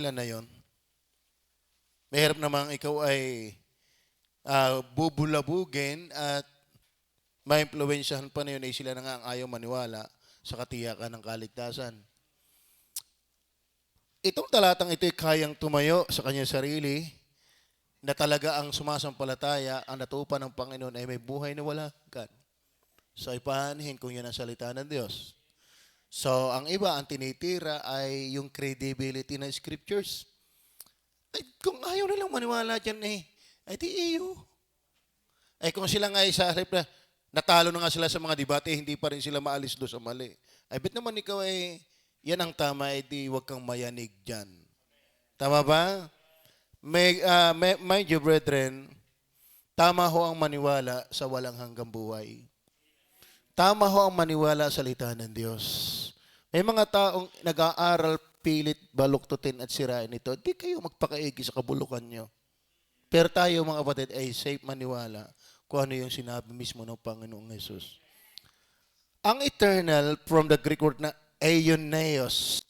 Ilan na yon. Mahirap namang ikaw ay bubulabugin at maimpluwensyahan pa na yun ay sila na nga ang ayaw maniwala sa katiyakan ng kaligtasan. Itong talatang ito ay kayang tumayo sa kanyang sarili na talaga ang sumasampalataya, ang natupan ng Panginoon ay may buhay na wala hanggan. So ipahanhin kung yun ang salita ng Diyos. So ang iba, ang tinitira ay yung credibility ng scriptures. Ay, kung ayaw nilang maniwala dyan ay di iyo. Ay kung sila nga ay sa harap na, natalo na nga sila sa mga debate, hindi pa rin sila maalis doon sa mali. Ay, bet naman ikaw ay, yan ang tama, ay di huwag kang mayanig dyan. Tama ba? Mind you, brethren, tama ho ang maniwala sa walang hanggang buhay. Tama ho ang maniwala sa salita ng Diyos. May mga taong nag-aaral, pilit, baluktutin at sirain ito. Di kayo magpakaigi sa kabulukan nyo. Pero tayo mga kapatid ay safe maniwala kung ano yung sinabi mismo ng Panginoong Jesus. Ang eternal, from the Greek word na aionios.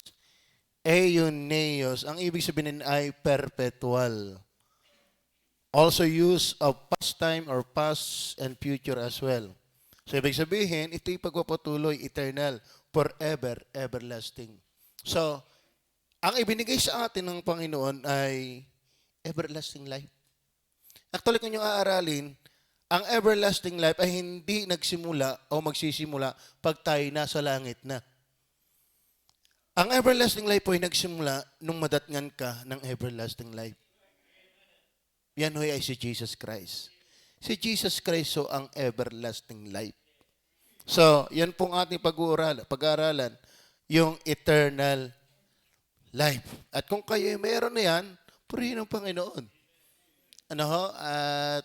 Aionios, ang ibig sabihin ay perpetual. Also use of past time or past and future as well. So ibig sabihin, ito'y pagpapatuloy, eternal, forever, everlasting. So, ang ibinigay sa atin ng Panginoon ay everlasting life. Actually, kung yung aaralin, ang everlasting life ay hindi nagsimula o magsisimula pag tayo nasa langit na. Ang everlasting life po ay nagsimula nung madatngan ka ng everlasting life. Yan ho ay si Jesus Christ. Si Jesus Christ so ang everlasting life. So, yan pong ating pag-aaralan, yung eternal life. At kung kayo meron na yan, purihin ng Panginoon. Ano ho? At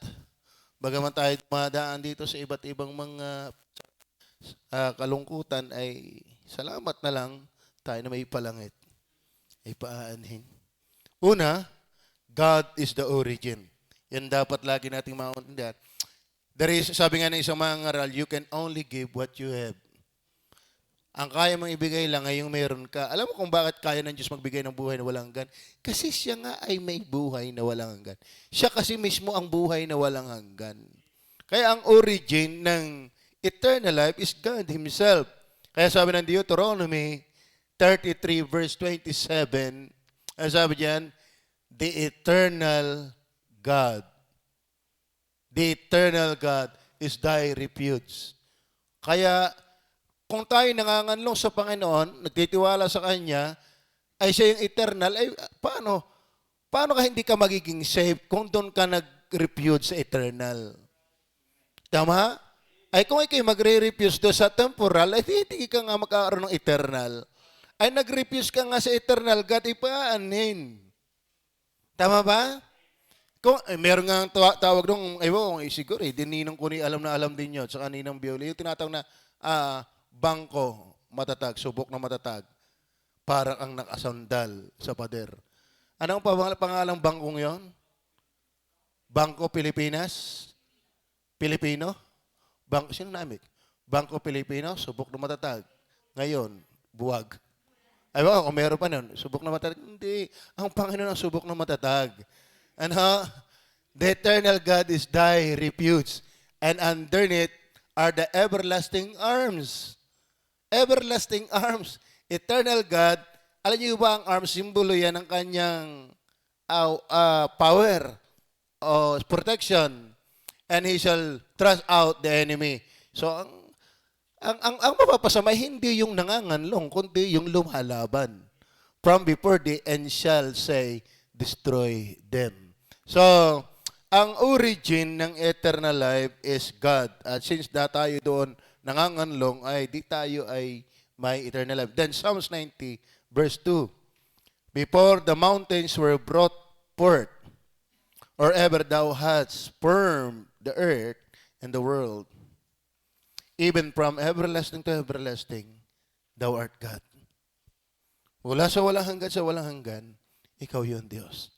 bagaman tayo dumadaan dito sa iba't ibang mga kalungkutan, ay salamat na lang tayo na may palangit. Ay paaanhin. Una, God is the origin. Yan dapat lagi nating maintindihan. Sabi nga ng isang mga ngaral, you can only give what you have. Ang kaya mong ibigay lang ay yung meron ka. Alam mo kung bakit kaya ng Diyos magbigay ng buhay na walang hanggan? Kasi siya nga ay may buhay na walang hanggan. Siya kasi mismo ang buhay na walang hanggan. Kaya ang origin ng eternal life is God Himself. Kaya sabi ng Deuteronomy 33 verse 27, sabi diyan, the eternal God. The eternal God is thy refuge. Kaya, kung tayo nanganganlong sa Panginoon, nagtitiwala sa Kanya, ay siya yung eternal, ay paano? Paano ka hindi ka magiging safe kung doon ka nag-refuge sa eternal? Tama? Ay kung ikaw magre-refuse doon sa temporal, ay hindi ka nga magkakaroon ng eternal. Ay nag-refuse ka nga sa eternal God, ipaanin. Tama ba? Kung meron nga tawag doon, siguro dininong ko ni alam na alam din yun, sa kaninang Bioli, yung tinatawag na bangko matatag, subok na matatag, parang ang nakasandal sa pader. Anong pangalang bangkong yon? Bangko Pilipinas? Pilipino? Sino namit? Bangko Pilipino, subok na matatag. Ngayon, buwag. Ay ba, kung meron pa nun, subok na matatag. Hindi, ang Panginoon ang subok na matatag. Ano? The eternal God is thy refuge, and underneath are the everlasting arms. Everlasting arms. Eternal God, alam niyo ba ang arms, simbolo yan ng kanyang power o protection, and He shall thrust out the enemy. So, ang mapapasama, hindi yung nanganganlong, kundi yung lumalaban. From before the end shall say, destroy them. So, ang origin ng eternal life is God. At since tayo doon nanganganlong, ay di tayo ay may eternal life. Then Psalms 90 verse 2. Before the mountains were brought forth, or ever thou hadst formed the earth and the world, even from everlasting to everlasting, thou art God. Wala sa walang hanggan, ikaw yun, Diyos.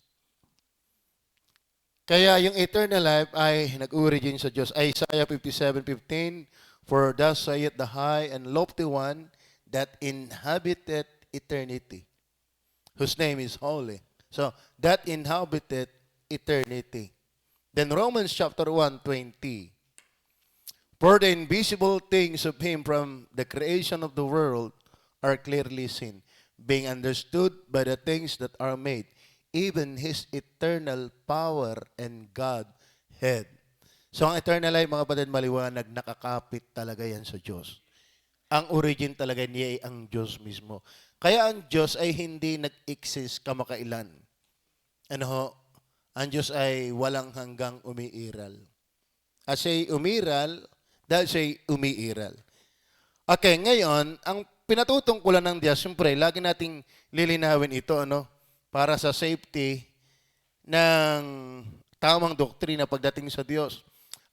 Kaya yung eternal life ay nag-origin sa Diyos. Isaiah 57:15, for thus saith the high and lofty one that inhabited eternity, whose name is holy. So, that inhabited eternity. Then Romans chapter 1:20. For the invisible things of him from the creation of the world are clearly seen, being understood by the things that are made, even his eternal power and Godhead. So ang eternal life, mga kapatid, maliwanag, nakakapit talaga yan sa Diyos. Ang origin talaga niya ay ang Diyos mismo. Kaya ang Diyos ay hindi nag-exist kamakailan. Ano ho? Ang Diyos ay walang hanggang umiiral. At siya'y umiral, dahil siya'y umiiral. Okay, ngayon, ang pinatutungkulan ng Diyos, siyempre, lagi nating lilinawin ito, ano? Para sa safety ng tamang doktrina pagdating sa Diyos.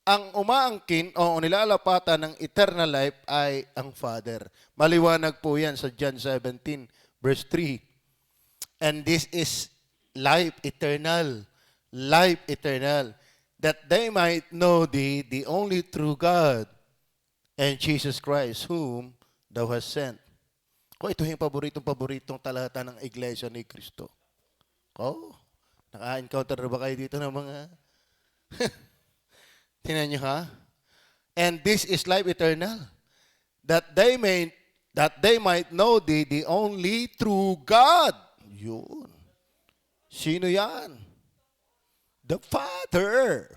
Ang umaangkin o nilalapatan ng eternal life ay ang Father. Maliwanag po yan sa John 17, verse 3. And this is life eternal. Life eternal. That they might know thee, the only true God, and Jesus Christ, whom thou hast sent. Ito yung paboritong talata ng Iglesia ni Cristo. Naka-encounter na ba kayo dito ng mga... Tingnan nyo, ha? And this is life eternal, that they might know thee, the only true God. Yun. Sino yan? The Father.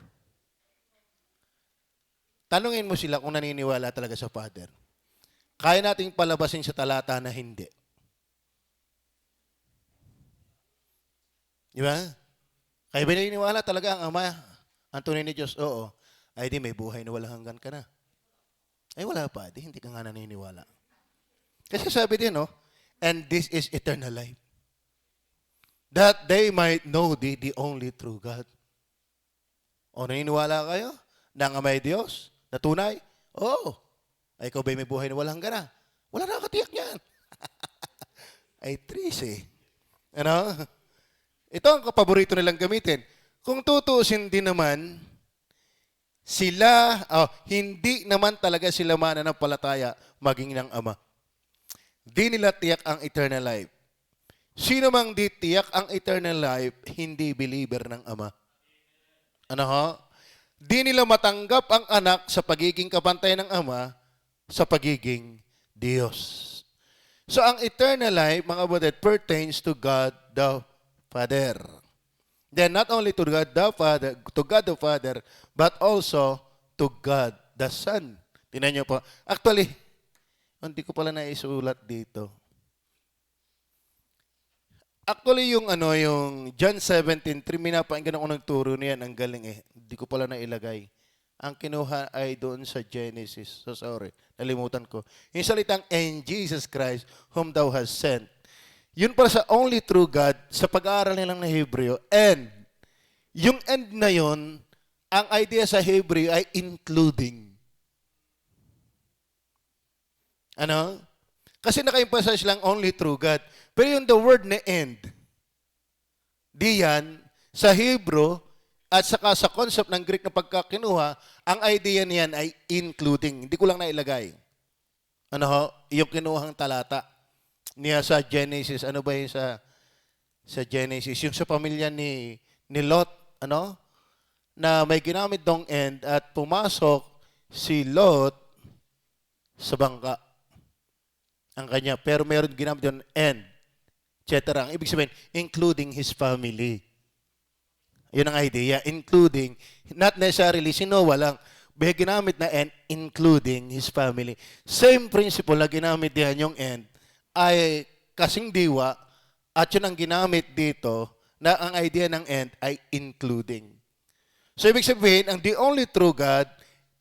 Tanungin mo sila kung naniniwala talaga sa Father. Kaya nating palabasin sa talata na hindi. Di ba? Kaya ba naniniwala talaga ang Ama, ang tunay ni Diyos? Oo. Ay di may buhay na walang hanggan ka na. Ay wala pa, di hindi ka nga naniniwala. Kasi sabi din, no? And this is eternal life. That they might know thee, the only true God. O naniniwala kayo na ang Ama ay Diyos? Na tunay? Oo. Ay ikaw ba'y may buhay na walang hanggan na? Wala na katiyak yan. Ay tris eh. Ano? Ito ang kapaborito nilang gamitin. Kung tutuusin din naman, hindi naman talaga sila mananampalataya maging ng Ama. Di nila tiyak ang eternal life. Sino mang di tiyak ang eternal life, hindi believer ng Ama. Ano ho? Di nila matanggap ang anak sa pagiging kapantay ng Ama sa pagiging Diyos. So ang eternal life, mga kapatid, pertains to God the Father. Then not only to God the Father, but also to God the Son. Tingnan niyo po. Actually, hindi ko pala naisulat dito. Actually, yung John 17:3, minapakinggan ako nagturo niyan, ang galing eh. Hindi ko pala nailagay. Ang kinuha ay doon sa Genesis. So sorry, nalimutan ko. Yung salitang, and Jesus Christ, whom thou hast sent. Yun para sa only true God, sa pag-aaral nilang na Hebreo, and yung end na yun, ang idea sa Hebreo ay including. Ano? Kasi naka-emphasize lang only true God. Pero yung the word na end, diyan, sa Hebrew, at saka sa concept ng Greek na pagkakinuha, ang idea niyan ay including. Hindi ko lang nailagay. Ano ho? Yung kinuhang talata niya sa Genesis. Ano ba yung sa Genesis? Yung sa pamilya ni Lot, na may ginamit dong end at pumasok si Lot sa bangka. Ang kanya. Pero meron ginamit doon end, etc. Ang ibig sabihin, including his family. Yun ang idea. Including, not necessarily si Noah lang, may ginamit na end, including his family. Same principle na ginamit diyan yung end, ay kasing diwa, at yun ang ginamit dito, na ang idea ng end ay including. So, ibig sabihin, ang the only true God,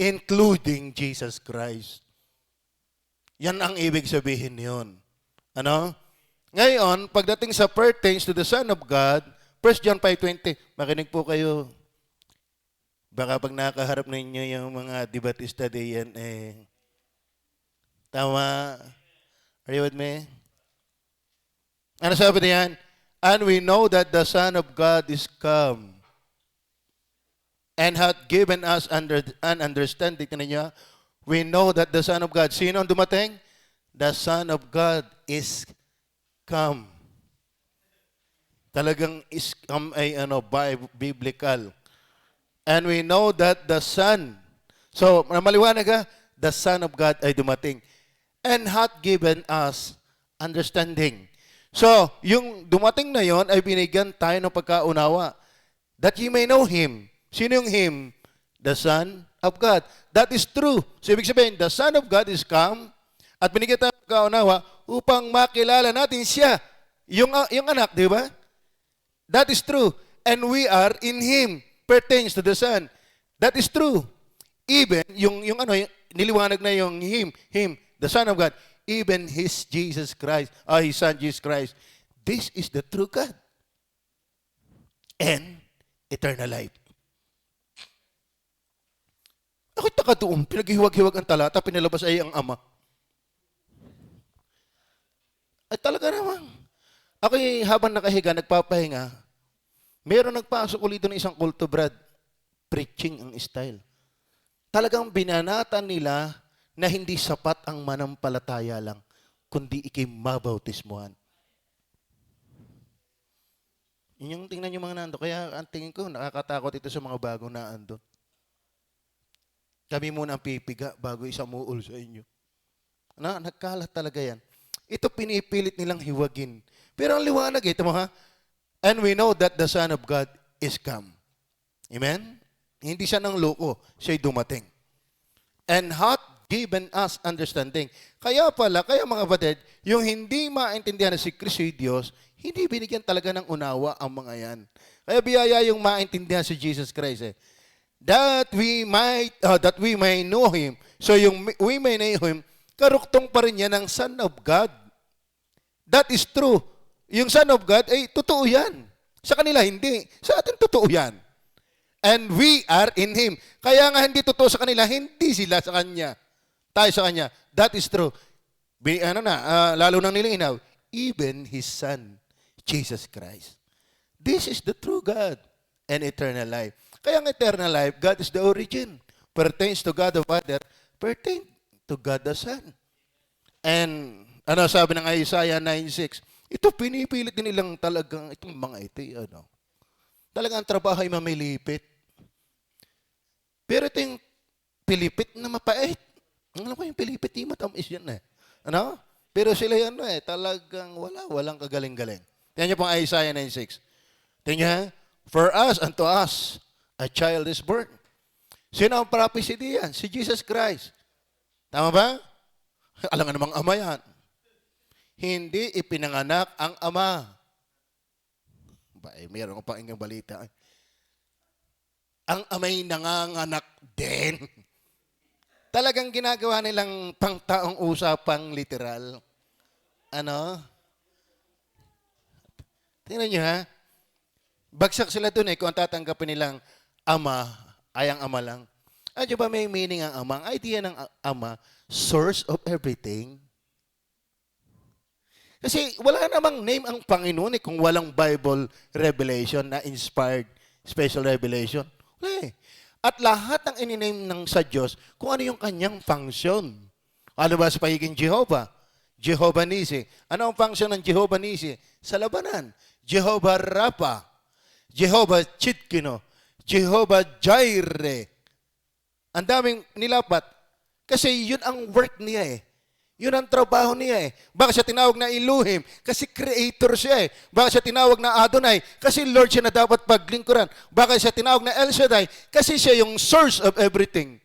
including Jesus Christ. Yan ang ibig sabihin yun. Ano? Ngayon, pagdating sa pertains to the Son of God, 1 John 5:20, makinig po kayo. Baka pag nakaharap ninyo yung mga debatista diyan, tama? Are you with me? Ano sabi niyan? And we know that the Son of God is come and hath given us an understanding. Tignan niyo, we know that the Son of God, sino ang dumating? The Son of God is come. Talagang ay biblical. And we know that the Son, so maliwanag the Son of God ay dumating and hath given us understanding. So, yung dumating na yon ay binigyan tayo ng pagkaunawa that ye may know Him. Sino yung Him? The Son of God. That is true. So, ibig sabihin, the Son of God is come at binigyan tayo ng pagkaunawa upang makilala natin siya. Yung anak, di ba? That is true. And we are in Him, pertains to the Son. That is true. Even, yung niliwanag na yung Him, the Son of God, even His Jesus Christ, His Son Jesus Christ. This is the true God. And eternal life. Ako'y takatuon, pinaghiwag-hiwag ang talata, pinalabas ay ang Ama. Ay talaga naman. Ako'y habang nakahiga, nagpapahinga, meron nagpasok ulit ng isang kulto, Brad. Preaching ang style. Talagang binanatan nila na hindi sapat ang manampalataya lang, kundi ikay mabautismuhan. Yun yung tingnan nyo mga nando. Kaya ang tingin ko, nakakatakot ito sa mga bagong naandun. Kami muna ang pipiga bago isamuol sa inyo. Nagkalat talaga yan. Ito pinipilit nilang hiwagin. Pero ang liwanag ito mga, and we know that the Son of God is come. Amen? Hindi siya nang loko, siya'y dumating. And hath given us understanding. Kaya mga batid, yung hindi maintindihan na si Kristo ay Diyos, hindi binigyan talaga ng unawa ang mga yan. Kaya biyaya yung maintindihan si Jesus Christ. That we may know Him. So yung we may know Him, karuktong pa rin yan ng Son of God. That is true. Yung Son of God, ay totoo yan. Sa kanila, hindi. Sa atin, totoo yan. And we are in Him. Kaya nga hindi totoo sa kanila, hindi sila sa Kanya. Tayo sa Kanya. That is true. Lalo nang nilinaw, even His Son, Jesus Christ. This is the true God and eternal life. Kaya ang eternal life, God is the origin. Pertains to God the Father, pertains to God the Son. And sabi ng Isaiah 9:6, ito pinipilit din nilang talagang, itong mga ito, talagang ang trabaho ay mamilipit. Pero ito yung pilipit na mapait. Alam ko yung pilipit, di matamis yan Pero sila yan talagang walang kagaling-galing. Tingnan niyo pong Isaiah 9:6. Tingnan niyo, for us, unto us, a child is born. Sino ang prophecy diyan? Si Jesus Christ. Tama ba? Alam nga namang ama yan. Hindi ipinanganak ang ama. Mayroon ko pa ingang balita. Ang amay nanganganak din. Talagang ginagawa nilang pangtaong usapang literal. Tingnan nyo Bagsak sila dun kung tatanggapin nilang ama ay ang ama lang. Di ba may meaning ang ama? Ang idea ng ama, source of everything. Kasi wala namang name ang Panginoon kung walang Bible revelation na inspired special revelation. Wala At lahat ng ininame ng sa Diyos, kung ano yung kanyang function. Ano ba sa pagiging Jehovah? Jehovah Nisi. Ano ang function ng Jehovah Nisi? Sa labanan. Jehovah Rapha. Jehovah Chitkino. Jehovah Jireh. Ang daming nilapat. Kasi yun ang work niya Yun ang trabaho niya Bakit siya tinawag na Elohim? Kasi creator siya Bakit siya tinawag na Adonai? Kasi Lord siya na dapat paglingkuran. Bakit siya tinawag na El Shaddai? Kasi siya yung source of everything.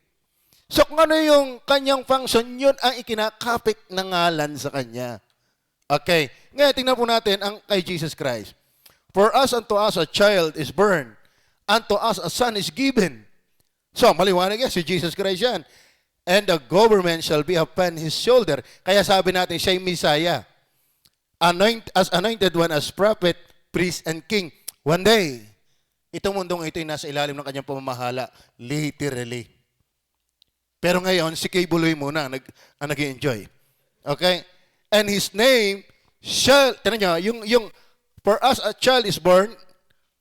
So kung ano yung kanyang function, yun ang ikinakapit na ngalan sa kanya. Okay. Ngayon, tingnan po natin ang kay Jesus Christ. For us, unto us a child is born. Unto us a son is given. So, maliwanag si Jesus Christ yan. And the government shall be upon His shoulder. Kaya sabi natin, siya yung Messiah. As anointed one, as prophet, priest, and king. One day, itong mundong ito ay nasa ilalim ng kanyang pamamahala. Literally. Pero ngayon, si Kay Buloy muna ang nag-enjoy. Okay? And His name shall, tinan nyo, yung for us a child is born,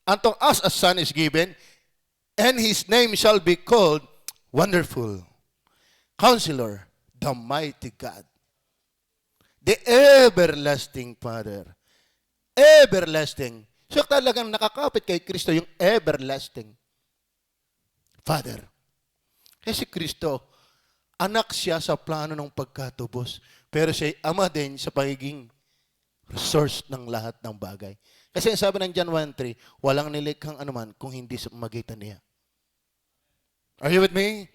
unto us a son is given, and His name shall be called Wonderful, Counselor, the Mighty God, the Everlasting Father, Everlasting, So talagang nakakapit kay Kristo yung everlasting Father. Kasi Kristo, anak siya sa plano ng pagkatubos. Pero siya ama din sa pagiging source ng lahat ng bagay. Kasi sabi ng John 1:3, walang nilikhang anuman kung hindi sa magitan niya. Are you with me?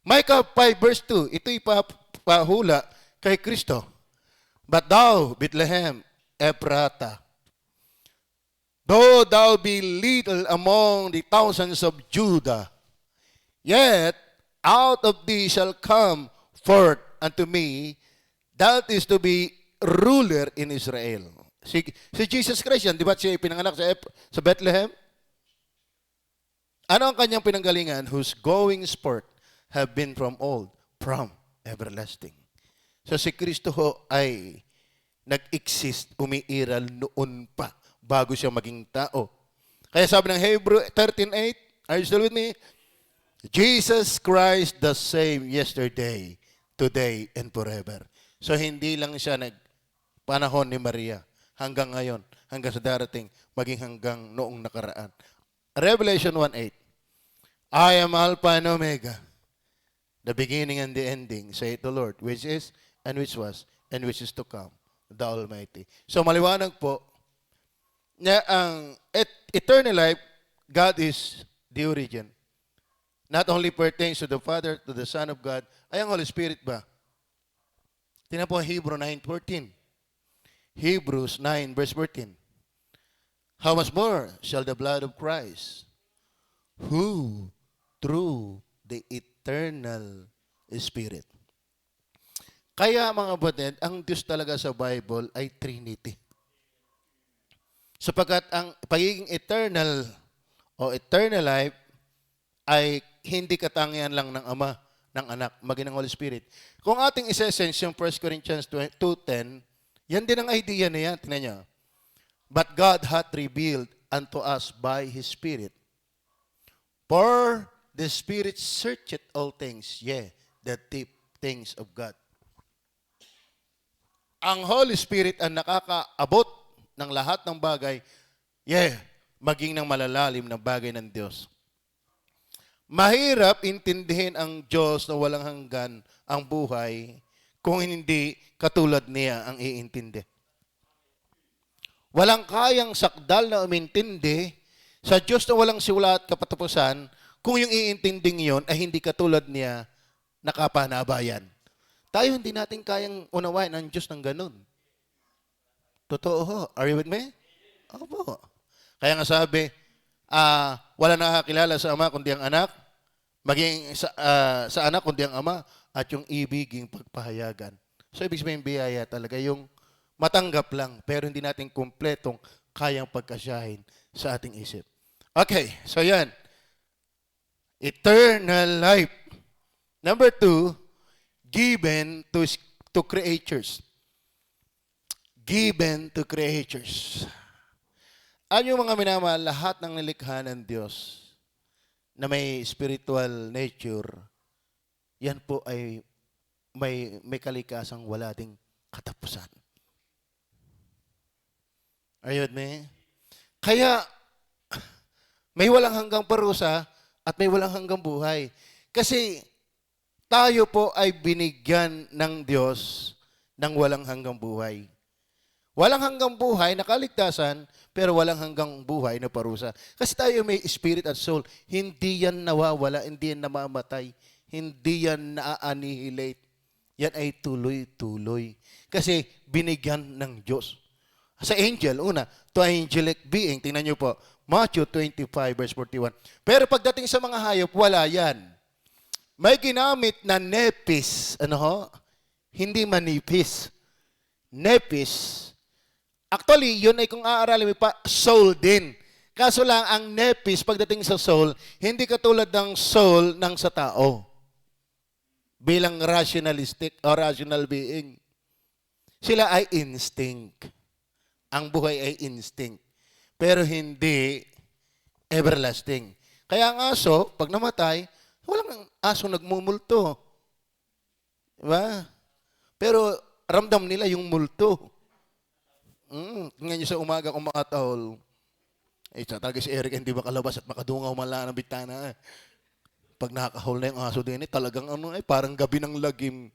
Micah 5 verse 2, ito'y pahula kay Kristo. But thou, Bethlehem, Ephrata, though thou be little among the thousands of Judah, yet out of thee shall come forth unto me that is to be ruler in Israel. Si Jesus Christ yan, di ba siya pinanganak sa Bethlehem? Ano ang kanyang pinanggalingan? Whose goings forth have been from old, from everlasting. So si Kristo ho ay nag-exist, umiiral noon pa, bago siya maging tao. Kaya sabi ng Hebrew 13:8, are you still with me? Jesus Christ the same yesterday, today, and forever. So hindi lang siya panahon ni Maria, hanggang ngayon, hanggang sa darating, maging hanggang noong nakaraan. Revelation 1:8, I am Alpha and Omega, the beginning and the ending, saith the Lord, which is, and which was, and which is to come, the Almighty. So maliwanag po, na ang eternal life, God is the origin. Not only pertains to the Father, to the Son of God, ay ang Holy Spirit ba? Tingnan po Hebrews 9:14. Hebrews 9 verse 14. How much more shall the blood of Christ, who through the eternal Spirit. Kaya mga batid, ang Diyos talaga sa Bible ay Trinity. Sapagkat ang pagiging eternal o eternal life ay hindi katangian lang ng Ama, ng Anak, maging ng Holy Spirit. Kung ating isa-sense yung 1 Corinthians 2:10, yan din ang idea na yan. Tingnan niyo. But God hath revealed unto us by His Spirit. For the Spirit searcheth all things, yea, the deep things of God. Ang Holy Spirit ang nakakaabot ng lahat ng bagay, maging ng malalalim na bagay ng Diyos. Mahirap intindihin ang Diyos na walang hanggan ang buhay kung hindi katulad niya ang iintindi. Walang kayang sakdal na umintindi sa Diyos na walang simula at kapatapusan kung yung iintinding yon ay hindi katulad niya nakapanabayan. Tayo hindi natin kayang unawain ang Diyos ng ganun. Totoo ho. Are you with me? Opo. Kaya nga sabi, wala nakakilala sa Ama kundi ang Anak, maging sa Anak kundi ang Ama, at yung ibiging pagpahayagan. So ibig sabihin biyaya talaga yung matanggap lang, pero hindi natin kumpletong kayang pagkasyahin sa ating isip. Okay, so yan. Eternal life. Number 2, given to creatures. Given to creatures. Ano yung mga minamahal, lahat ng nilikha ng Diyos na may spiritual nature, yan po ay may kalikasang wala ding katapusan. Are you with me? Kaya, may walang hanggang parusa at may walang hanggang buhay. Kasi tayo po ay binigyan ng Diyos ng walang hanggang buhay. Walang hanggang buhay na kaligtasan, pero walang hanggang buhay na parusa. Kasi tayo may spirit at soul. Hindi yan nawawala, hindi yan namamatay, hindi yan na-annihilate. Yan ay tuloy-tuloy. Kasi binigyan ng Diyos. Sa angel, una, to angelic being, tingnan nyo po, Matthew 25 verse 41. Pero pagdating sa mga hayop, wala yan. May ginamit na nepis, hindi manipis. Nepis. Actually, yun ay kung aaralin mo pa, soul din. Kaso lang, ang nepis, pagdating sa soul, hindi katulad ng soul ng sa tao. Bilang rationalistic o rational being. Sila ay instinct. Ang buhay ay instinct. Pero hindi everlasting. Kaya ang aso, pag namatay, walang aso nagmumulto. Diba? Pero ramdam nila yung multo. Tingnan nyo sa umaga kung makatahol. Talaga si Eric hindi makalabas at makadungaw man lang ng bitana. Pag nakahol na yung aso din, talagang parang gabi ng lagim.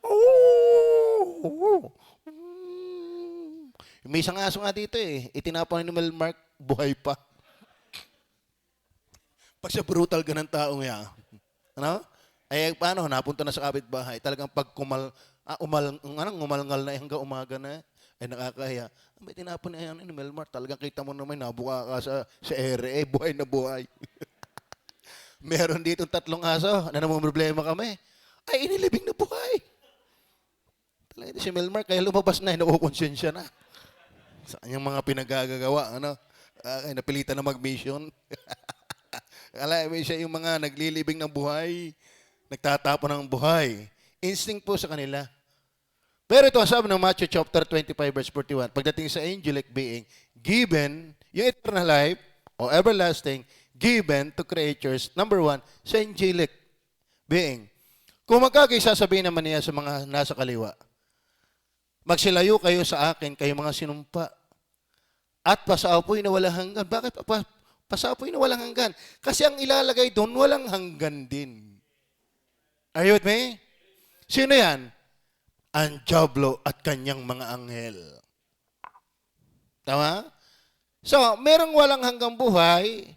Oh! May isang aso nga dito itinapon ni Melmark, buhay pa. Pag siya brutal ka ng taong yan, paano, napunta na sa kapitbahay, talagang pag umalngal na hanggang umaga na, ay nakakahiya. May tinapon na yan ni Melmark, talagang kita mo naman, nabuka ka sa ere, buhay na buhay. Meron dito 3 aso na namumroblema kami, ay inilibing na buhay. Talaga si Melmark, kaya lumabas na, nakukonsensya na. Sa kanyang mga pinagagagawa, ay napilitan na mag-mission. Alam mo siya yung mga naglilibing ng buhay, nagtatapon ng buhay. Instinct po sa kanila. Pero ito, sabi ng Matthew chapter 25 verse 41, pagdating sa angelic being, given, yung eternal life, o everlasting, given to creatures, number 1, sa angelic being. Kung sasabihin naman niya sa mga nasa kaliwa, magsilayo kayo sa akin, kayo mga sinumpa, at pasaapoy na walang hanggan. Bakit pasaapoy na walang hanggan? Kasi ang ilalagay doon, walang hanggan din. Are you with me? Sino yan? Ang Diablo at kanyang mga anghel. Tama? So, merong walang hanggang buhay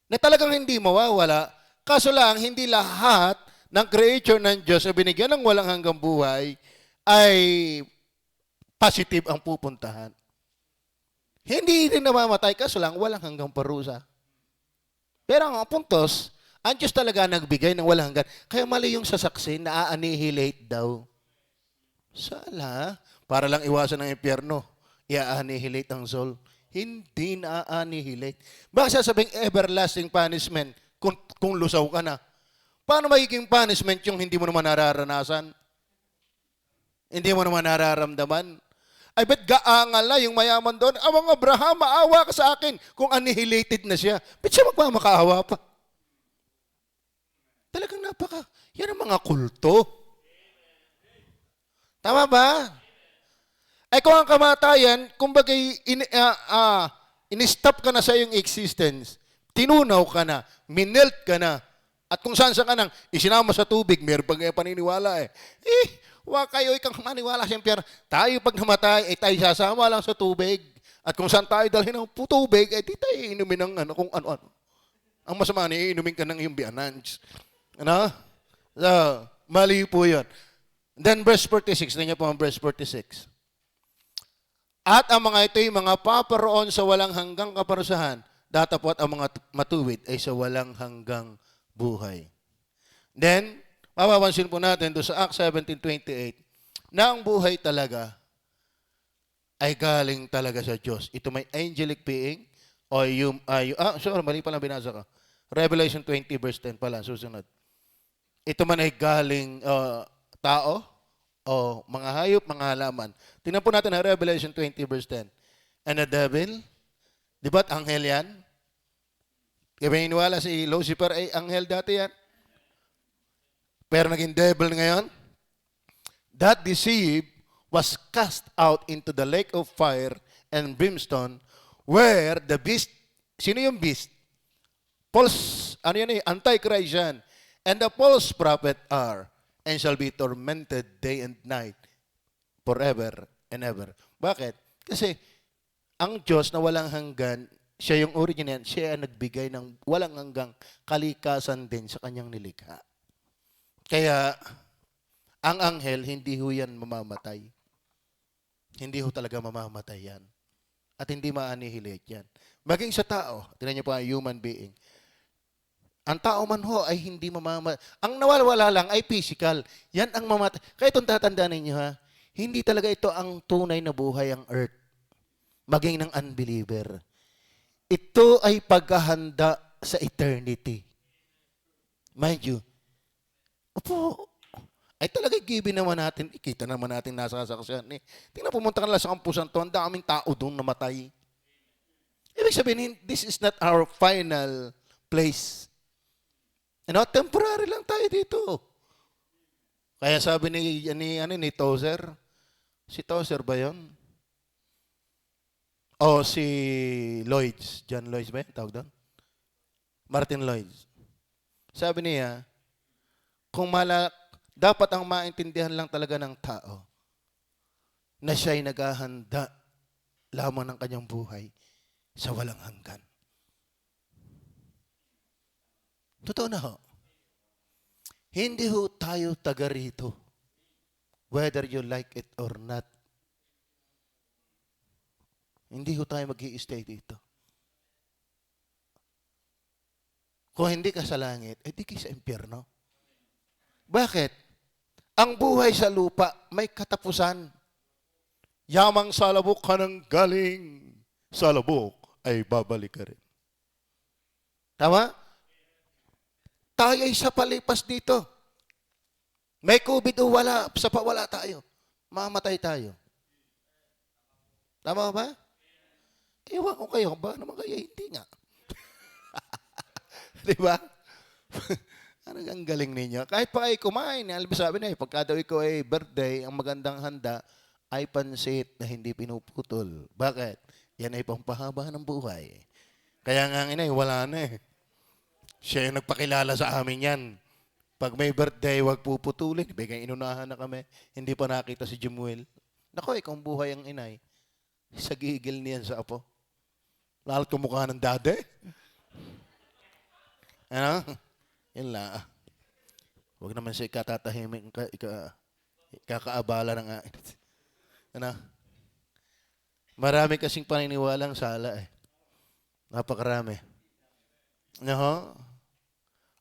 na talagang hindi mawawala. Kaso lang, hindi lahat ng creature ng Diyos na binigyan ng walang hanggang buhay ay positive ang pupuntahan. Hindi din namamatay, kaso lang walang hanggang parusa. Pero ang puntos, ang Diyos talaga nagbigay ng walang hanggan. Kaya mali yung sasaksi na a-annihilate daw. Sala, para lang iwasan ng impyerno, i-annihilate ang soul. Hindi na-annihilate. Bakit sasabing everlasting punishment kung lusaw ka na? Paano magiging punishment yung hindi mo naman nararanasan? Hindi mo naman nararamdaman? Ay bet gaangal na yung mayaman doon. Awang Abraham, maawa ka sa akin kung annihilated na siya. Bet siya magmamakaawa pa. Talagang yan ang mga kulto. Tama ba? Ay kung ang kamatayan, kumbaga in-stop ka na sa iyong existence, tinunaw ka na, minelt ka na, at kung saan ka nang isinama sa tubig, meron pag paniniwala wag kayo ikang maniwala siyempre. Tayo pag namatay, tayo sasama lang sa tubig. At kung saan tayo dalhin ng tubig, di tayo inumin ng kung ano-ano. Ang masama niya, inumin ka ng iyong bianans. So, mali po yun. Then verse 46, tingnan po ang verse 46. At ang mga ito'y mga paparoon sa walang hanggang kaparusahan, datapot ang mga matuwid ay sa walang hanggang buhay. Then, mapapansin po natin doon sa Acts 17:28 na ang buhay talaga ay galing talaga sa Diyos. Ito may angelic being o mali pala binasa ka. Revelation 20 verse 10 pala, susunod. Ito man ay galing tao o mga hayop, mga halaman. Tingnan po natin ang Revelation 20 verse 10. And the devil, di ba't anghel yan? Kaya maniniwala si Lucifer ay anghel dati yan. Pero naging devil ngayon. That deceived was cast out into the lake of fire and brimstone where the beast, sino yung beast? False, Antichrist yan. And the false prophet are and shall be tormented day and night forever and ever. Bakit? Kasi ang Diyos na walang hanggan, siya yung origin yan, siya ang nagbigay ng walang hanggang kalikasan din sa kanyang nilikha. Kaya, ang anghel, hindi ho yan mamamatay. Hindi ho talaga mamamatay yan. At hindi ma-annihilate yan. Maging sa tao, tingnan niyo po ang human being. Ang tao man ho ay hindi mamamatay. Ang nawawala lang ay physical. Yan ang mamatay. Kaya itong tatandaan ninyo hindi talaga ito ang tunay na buhay ang earth. Maging ng unbeliever. Ito ay paghahanda sa eternity. Mind you, ay talaga given naman natin. Ikita naman natin nasa kasaksiyan. Tingnan, pumunta ka lang sa kampusan to, ang daming tao doon namatay. Ibig sabihin, this is not our final place. Temporary lang tayo dito. Kaya sabi ni Tozer, si Tozer ba yun? O si Lloyds, John Lloyds ba yun tawag doon? Martin Lloyds. Sabi niya, kung dapat ang maintindihan lang talaga ng tao na siya'y naghahanda lamang ng kanyang buhay sa walang hanggan. Totoo na ho. Hindi ho tayo taga rito, whether you like it or not. Hindi ho tayo mag-i-stay dito. Kung hindi ka sa langit, di ka sa impyerno. Bakit? Ang buhay sa lupa may katapusan. Yamang salabok ka ng galing, salabok ay babalik ka rin. Tama? Tayo ay sa palipas dito. May COVID o wala, sa pawala tayo. Mamatay tayo. Tama ba? Ewan ko kayo, ba naman kayo hindi nga. Di ba? Ano ang galing ninyo? Kahit pa kayo kumain, sabi na pagka daw ikaw ay birthday, ang magandang handa ay pansit na hindi pinuputol. Bakit? Yan ay pampahaba ng buhay. Kaya nga inay, wala na eh. Siya yung nagpakilala sa amin yan. Pag may birthday, wag puputulin. Bigay inunahan na kami. Hindi pa nakita si Jemuel. Naku, kung buhay ang inay, sa gigil niyan sa apo. Lalo tumukha ng dade. Ano? Yun lang. Huwag naman siya ikatatahimik, ikakaabala ng ano? Marami kasing paniniwalang sala eh. Napakarami. Ano?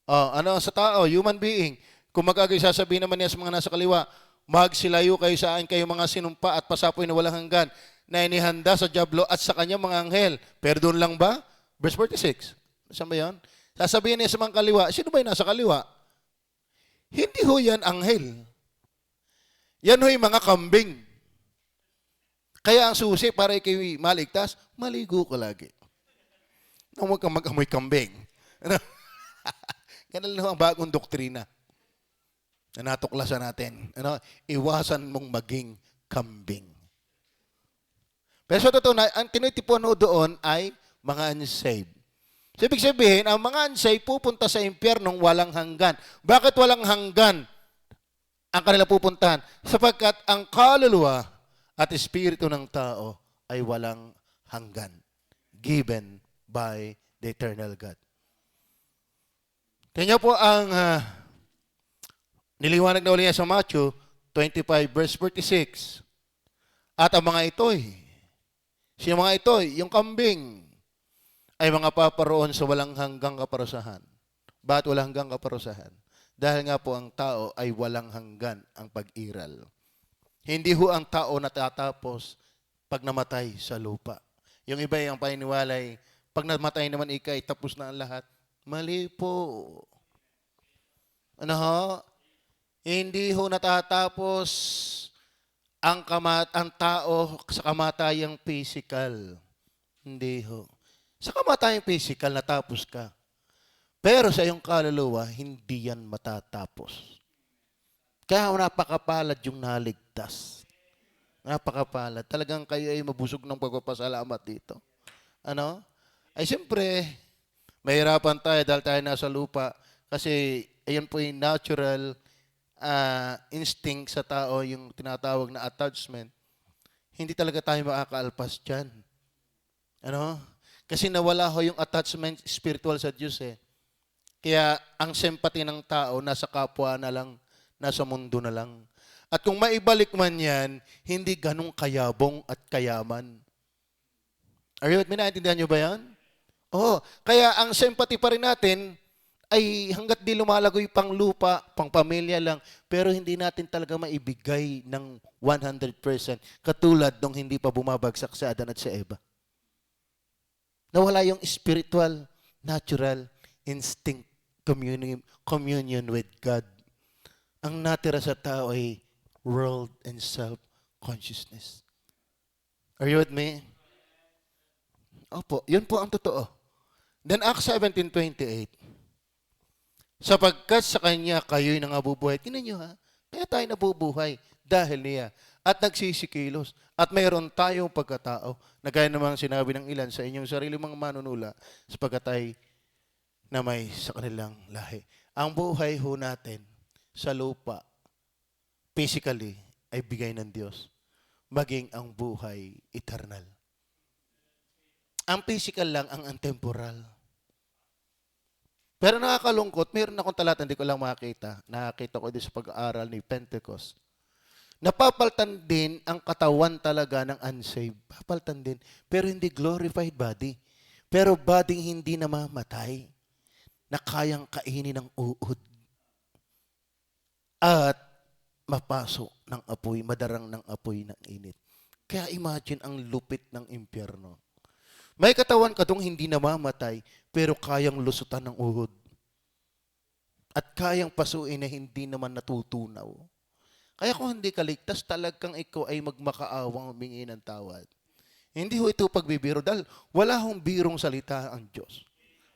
Ano sa tao, human being, kung magagay sasabihin naman niya sa mga nasa kaliwa, magsilayo kayo sa akin kayo mga sinumpa at pasapoy na walang hanggan na inihanda sa dyablo at sa kanyang mga anghel. Pero doon lang ba? Verse 46. Saan ba yun? Sasabihin niya sa mga kaliwa, sino ba yung nasa kaliwa? Hindi ho yan anghel. Yan ho yung mga kambing. Kaya ang susi para ikaw maligtas, maligo ka lagi. Nang huwag kang mag-amoy kambing. Ano? Ganun lang ang bagong doktrina na natuklasan natin. Ano? Iwasan mong maging kambing. Pero sa totoo na, ang tinitipon ho doon ay mga unsaved. So, ibig sabihin, ang mga unsaved pupunta sa impyernong walang hanggan. Bakit walang hanggan ang kanila pupuntahan? Sapagkat ang kaluluwa at espiritu ng tao ay walang hanggan. Given by the eternal God. Tingnan po ang niliwanag na uli sa Matthew 25 verse 46. At ang mga ito'y, sino mga ito'y? Yung kambing ay mga paparoon sa walang hanggang kaparusahan. Bakit walang hanggang kaparusahan? Dahil nga po ang tao ay walang hanggan ang pag-iral. Hindi ho ang tao natatapos pag namatay sa lupa. Yung iba yung paniniwalay, pag namatay naman ikay, tapos na ang lahat. Mali po. Ano ho? Hindi ho natatapos ang tao sa kamatayang physical. Hindi ho. Sa kamatayang physical, natapos ka. Pero sa iyong kaluluwa, hindi yan matatapos. Kaya napakapalad yung naligtas. Napakapalad. Talagang kayo ay mabusog ng pagpapasalamat dito. Ano? Ay siyempre, mahirapan tayo dahil tayo nasa lupa kasi ayan po yung natural instinct sa tao, yung tinatawag na attachment. Hindi talaga tayo makakaalpas dyan. Ano? Kasi nawala ho yung attachment spiritual sa Diyos eh. Kaya ang sympathy ng tao nasa kapwa na lang, nasa mundo na lang. At kung maibalik man yan, hindi ganong kayabong at kayaman. Are you with me? Naintindihan nyo ba yan? Oo. Kaya ang sympathy pa rin natin ay hanggat di lumalagoy pang lupa, pang pamilya lang, pero hindi natin talaga maibigay ng 100% katulad nung hindi pa bumabagsak sa Adan at sa Eva. Nawala yung spiritual, natural, instinct, communion with God. Ang natira sa tao ay world and self-consciousness. Are you with me? Opo, yun po ang totoo. Then Acts 17:28. Sapagkat sa Kanya kayo'y nangabubuhay. Tingnan nyo ha, kaya tayo nabubuhay dahil niya. at nagsisikilos. At mayroon tayong pagkatao na gaya namang sinabi ng ilan sa inyong sarili mga manunula sapagkat ay na may sa kanilang lahi. Ang buhay ho natin sa lupa, physically, ay bigay ng Diyos. Maging ang buhay eternal. Ang physical lang ang temporal. Pero nakakalungkot, mayroon akong talata, hindi ko lang makita. Nakakita ko din sa pag-aaral ni Pentecost. Napapaltan din ang katawan talaga ng unsaved. Papaltan din. Pero hindi glorified body. Pero body hindi namamatay. Na kayang kainin ng uod. At mapasok ng apoy, madarang ng apoy ng init. Kaya imagine ang lupit ng impyerno. May katawan ka dong hindi namamatay, pero kayang lusutan ng uhod. At kayang pasuin na hindi naman natutunaw. Kaya kung hindi ka ligtas, talagang ikaw ay magmakaawang humingi ng tawad. Hindi ho ito pagbibiro dahil wala hong birong salita ang Diyos.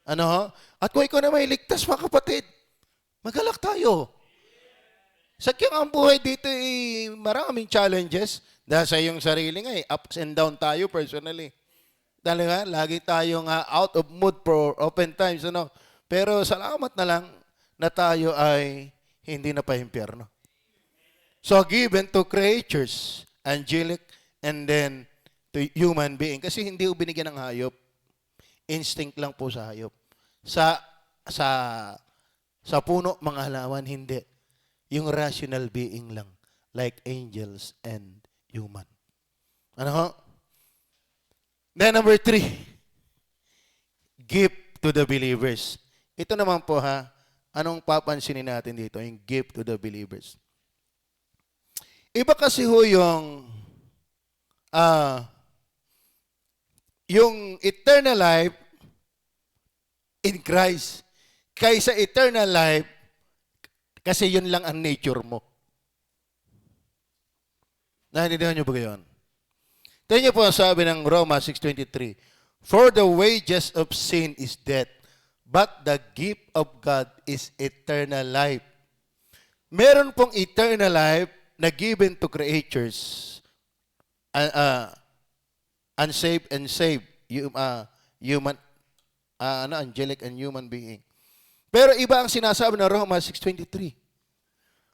Ano ho? At kung ikaw na may ligtas, mga kapatid, magalak tayo. Sakyang ang buhay dito ay maraming challenges dahil sa iyong sarili nga ups and down tayo personally. Dahil nga, lagi tayong out of mood for open times. Ano? Pero salamat na lang na tayo ay hindi na pa-impyerno. So, given to creatures, angelic, and then to human being. Kasi hindi ko binigyan ng hayop. Instinct lang po sa hayop. Sa puno, mga halaman, hindi. Yung rational being lang. Like angels and human. Ano ho? Then number 3. Gift to the believers. Ito naman po anong papansinin natin dito? Yung gift to the believers. Iba kasi ho yung eternal life in Christ kaysa eternal life kasi yun lang ang nature mo. Naintindihan niyo ba yun? Tingnan niyo po ang sabi ng Roma 6:23. For the wages of sin is death, but the gift of God is eternal life. Meron pong eternal life na given to creatures, unsaved and saved, human, angelic and human being. Pero iba ang sinasabi ng Roma 6:23.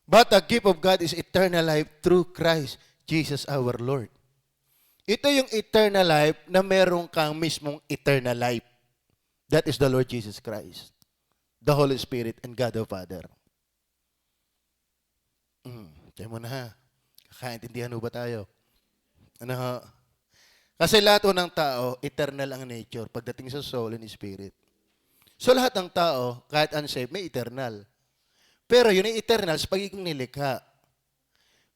But the gift of God is eternal life through Christ Jesus our Lord. Ito yung eternal life na meron kang mismong eternal life. That is the Lord Jesus Christ, the Holy Spirit, and God the Father. Tiyan mo na Kakaintindihan mo ba tayo? Ano ho? Kasi lahat ng tao, eternal ang nature pagdating sa soul and spirit. So lahat ng tao, kahit unsaved, may eternal. Pero yun ay eternal sa pagiging nilikha.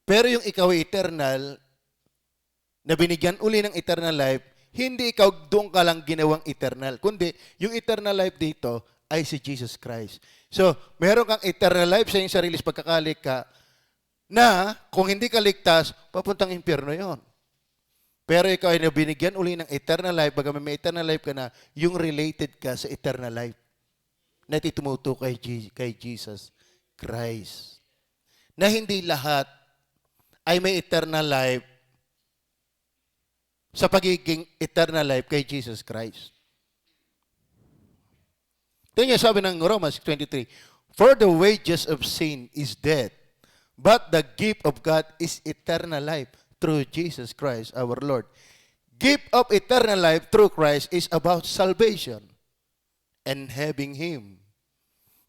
Pero yung ikaw ay eternal, na binigyan uli ng eternal life, hindi ikaw doon ka lang ginawang eternal. Kundi, yung eternal life dito ay si Jesus Christ. So, meron kang eternal life sa iyong sarili sa pagkakalikha na kung hindi ka ligtas, papuntang impyerno yon. Pero ikaw ay nabinigyan uli ng eternal life, baga may eternal life ka na, yung related ka sa eternal life na titumuto kay Jesus Christ. Na hindi lahat ay may eternal life sa pagiging eternal life kay Jesus Christ. Ito niya sabi ng Romans 23, for the wages of sin is death, but the gift of God is eternal life through Jesus Christ our Lord. Gift of eternal life through Christ is about salvation and having Him.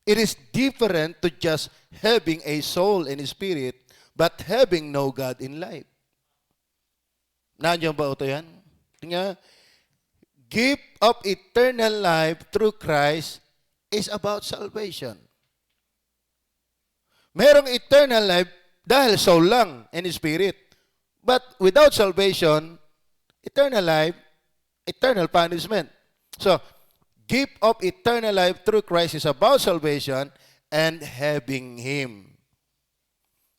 It is different to just having a soul and a spirit, but having no God in life. Nandiyan ba ito yan? Tingnan, gift of eternal life through Christ is about salvation. Merong eternal life dahil soul lang and spirit. But without salvation, eternal life, eternal punishment. So, gift of eternal life through Christ is about salvation and having Him.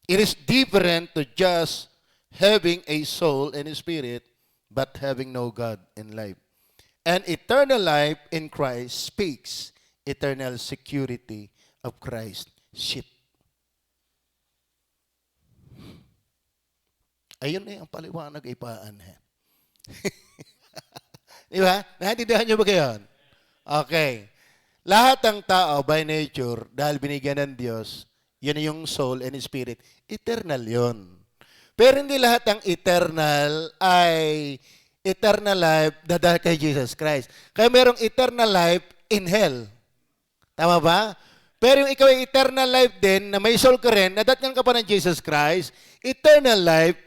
It is different to just having a soul and a spirit, but having no God in life. And eternal life in Christ speaks eternal security of Christ's ship. Ayun na yung paliwanag ay paanin. Di ba? Naintindihan niyo ba ngayon? Okay. Lahat ng tao by nature, dahil binigyan ng Diyos, yun yung soul and spirit, eternal yun. Pero hindi lahat ng eternal ay eternal life dahil kay Jesus Christ. Kaya merong eternal life in hell. Tama ba? Pero yung ikaw ay eternal life din, na may soul ka rin, nadatnan ka pa ng Jesus Christ, eternal life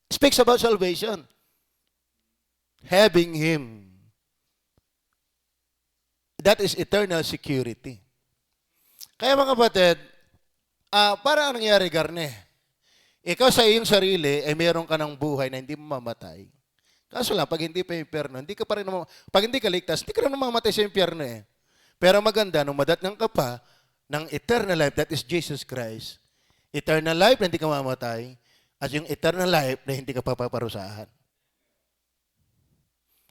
speaks about salvation. Having Him. That is eternal security. Kaya mga kapatid, para anong nangyari, Garne? Ikaw sa iyong sarili, ay meron ka ng buhay na hindi mamamatay. Kaso lang, pag hindi pa impyerno, hindi ka pa rin pag hindi ka ligtas, hindi ka rin mamamatay sa impyerno eh. Pero maganda, nung madatnan ka pa ng eternal life, that is Jesus Christ. Eternal life na hindi ka mamamatay, at yung eternal life na hindi ka papaparusahan.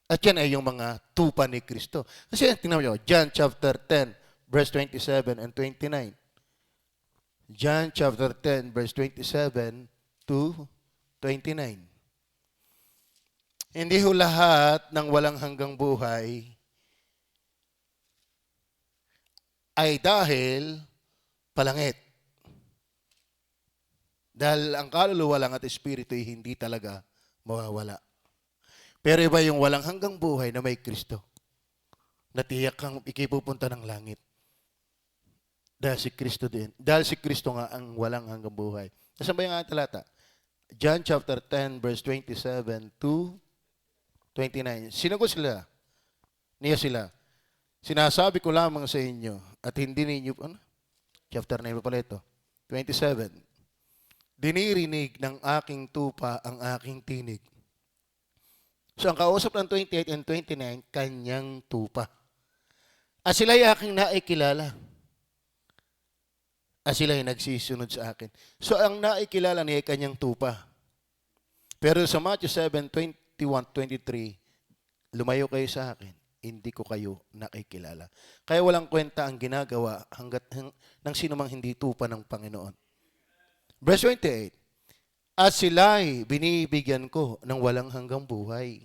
At yan ay yung mga tupa ni Kristo. Kasi tingnan mo, John chapter 10, verse 27 and 29. John chapter 10, verse 27 to 29. Hindi ho lahat ng walang hanggang buhay ay dahil palangit. Dahil ang kaluluwa lang at espiritu ay hindi talaga mawawala. Pero iba yung walang hanggang buhay na may Kristo. Natiyak kang ikipupunta ng langit. Dahil si Kristo din. Dahil si Kristo nga ang walang hanggang buhay. Nasaan ba yung ating talata? John chapter 10, verse 27 to 29. Sino ko sila? Niya sila. Sinasabi ko lamang sa inyo at hindi ninyo, chapter 9 pala ito. 27. Dinirinig ng aking tupa ang aking tinig. So ang kausap ng 28 and 29, kanyang tupa. At sila'y aking naikilala. At sila'y nagsisunod sa akin. So ang naikilala niya ay kanyang tupa. Pero sa Matthew 7, 21, 23, lumayo kayo sa akin, hindi ko kayo nakikilala. Kaya walang kwenta ang ginagawa ng sinumang hindi tupa ng Panginoon. Verse 28, at sila'y binibigyan ko ng walang hanggang buhay.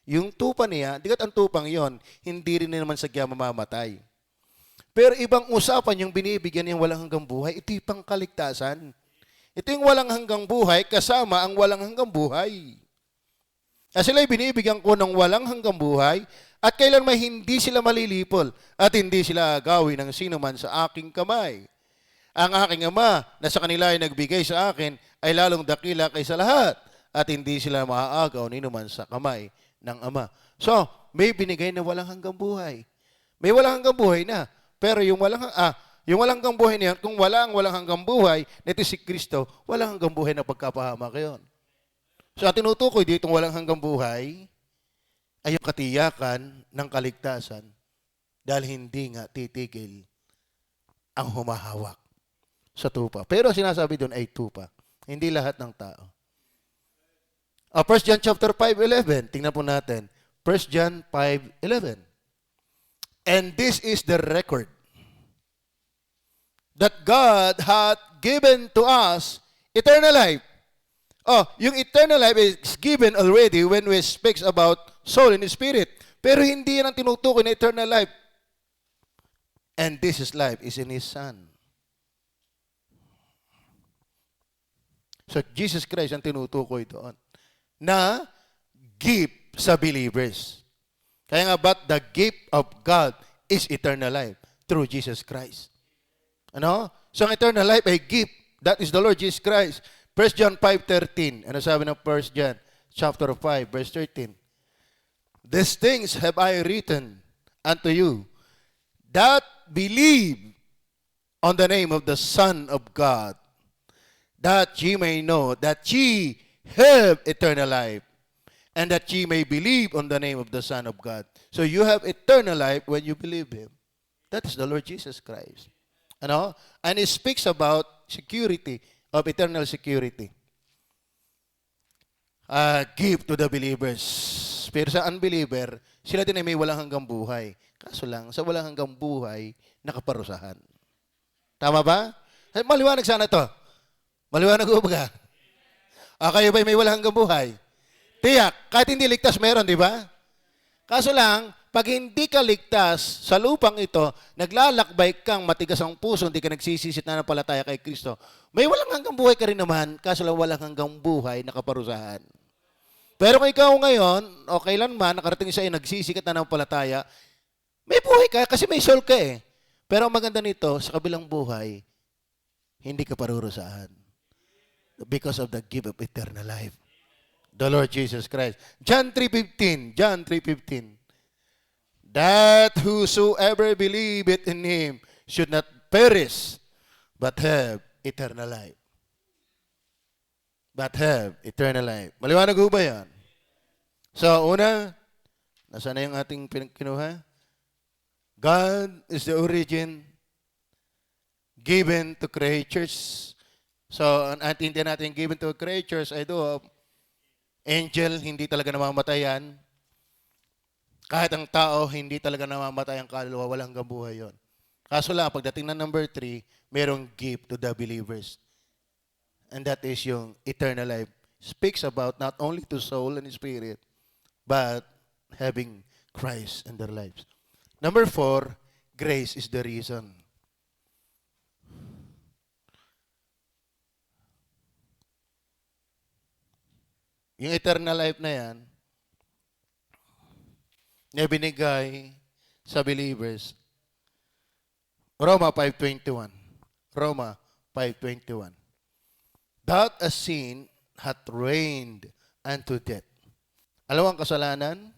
Yung tupa niya, digat ang tupang yon, hindi rin naman sagya mamamatay. Pero ibang usapan yung binibigyan niyang walang hanggang buhay, ito yung pangkaligtasan. Ito yung walang hanggang buhay kasama ang walang hanggang buhay. At sila'y binibigyan ko ng walang hanggang buhay at kailan may hindi sila malilipol at hindi sila agawin ng sino man sa aking kamay. Ang aking Ama na sa kanila ay nagbigay sa akin ay lalong dakila kaysa lahat at hindi sila maaagaw ni naman sa kamay ng Ama. So, may binigay na walang hanggang buhay. May walang hanggang buhay na. Pero yung walang hanggang buhay niyan, kung walang hanggang buhay, nito si Kristo, walang hanggang buhay na pagkapahamak yun. So, ang tinutukoy dito walang hanggang buhay ay yung katiyakan ng kaligtasan dahil hindi nga titigil ang humahawak sa tupa. Pero sinasabi doon ay tupa. Hindi lahat ng tao. 1 John chapter 5:11, tingnan po natin. 1 John 5:11. And this is the record that God hath given to us eternal life. Oh, yung eternal life is given already when we speak about soul and spirit. Pero hindi yan ang tinutukoy na eternal life. And this is life is in His Son. So, Jesus Christ ang tinutukoy doon na gift sa believers. Kaya nga, but the gift of God is eternal life through Jesus Christ. Ano? So, ang eternal life ay gift. That is the Lord Jesus Christ. 1 John 5:13. Ano sabi ng 1 John chapter 5, verse 13? These things have I written unto you that believe on the name of the Son of God, that ye may know that ye have eternal life, and that ye may believe on the name of the Son of God. So you have eternal life when you believe Him. That is the Lord Jesus Christ. Ano? And it speaks about security, of eternal security. Give to the believers. Pero sa unbeliever, sila din ay may walang hanggang buhay. Kaso lang, sa walang hanggang buhay, nakaparusahan. Tama ba? Maliwanag sana to. Maliwanag ko ba? Kayo ba may walang hanggang buhay? Tiyak. Kahit hindi ligtas, meron, di ba? Kaso lang, pag hindi ka ligtas sa lupang ito, naglalakbay kang matigas ang puso, hindi ka nagsisisit na napalataya kay Kristo, may walang hanggang buhay ka rin naman, kaso lang walang hanggang buhay na kaparusahan. Pero kung ikaw ngayon, o kailanman, nakarating sa iyo, nagsisikat na napalataya, may buhay ka kasi may soul ka eh. Pero ang maganda nito, sa kabilang buhay, hindi ka parurusahan. Because of the gift of eternal life. The Lord Jesus Christ. John 3:15. John 3:15. That whosoever believeth in Him should not perish, but have eternal life. But have eternal life. Maliwanag ho ba yan? So, una, nasaan na yung ating kinuha? God is the origin given to creatures. So, ang ating natin given to creatures ay do angel, hindi talaga namamatay yan. Kahit ang tao, hindi talaga namamatay ang kaluluwa, walang hanggang buhay yun. Kaso lang, pagdating na number 3, merong gift to the believers. And that is yung eternal life. Speaks about not only to soul and spirit, but having Christ in their lives. Number 4, grace is the reason. Yung eternal life na yan, na binigay sa believers. Roma 5:21. Roma 5:21. That a sin hath reigned unto death. Alam mo ang kasalanan?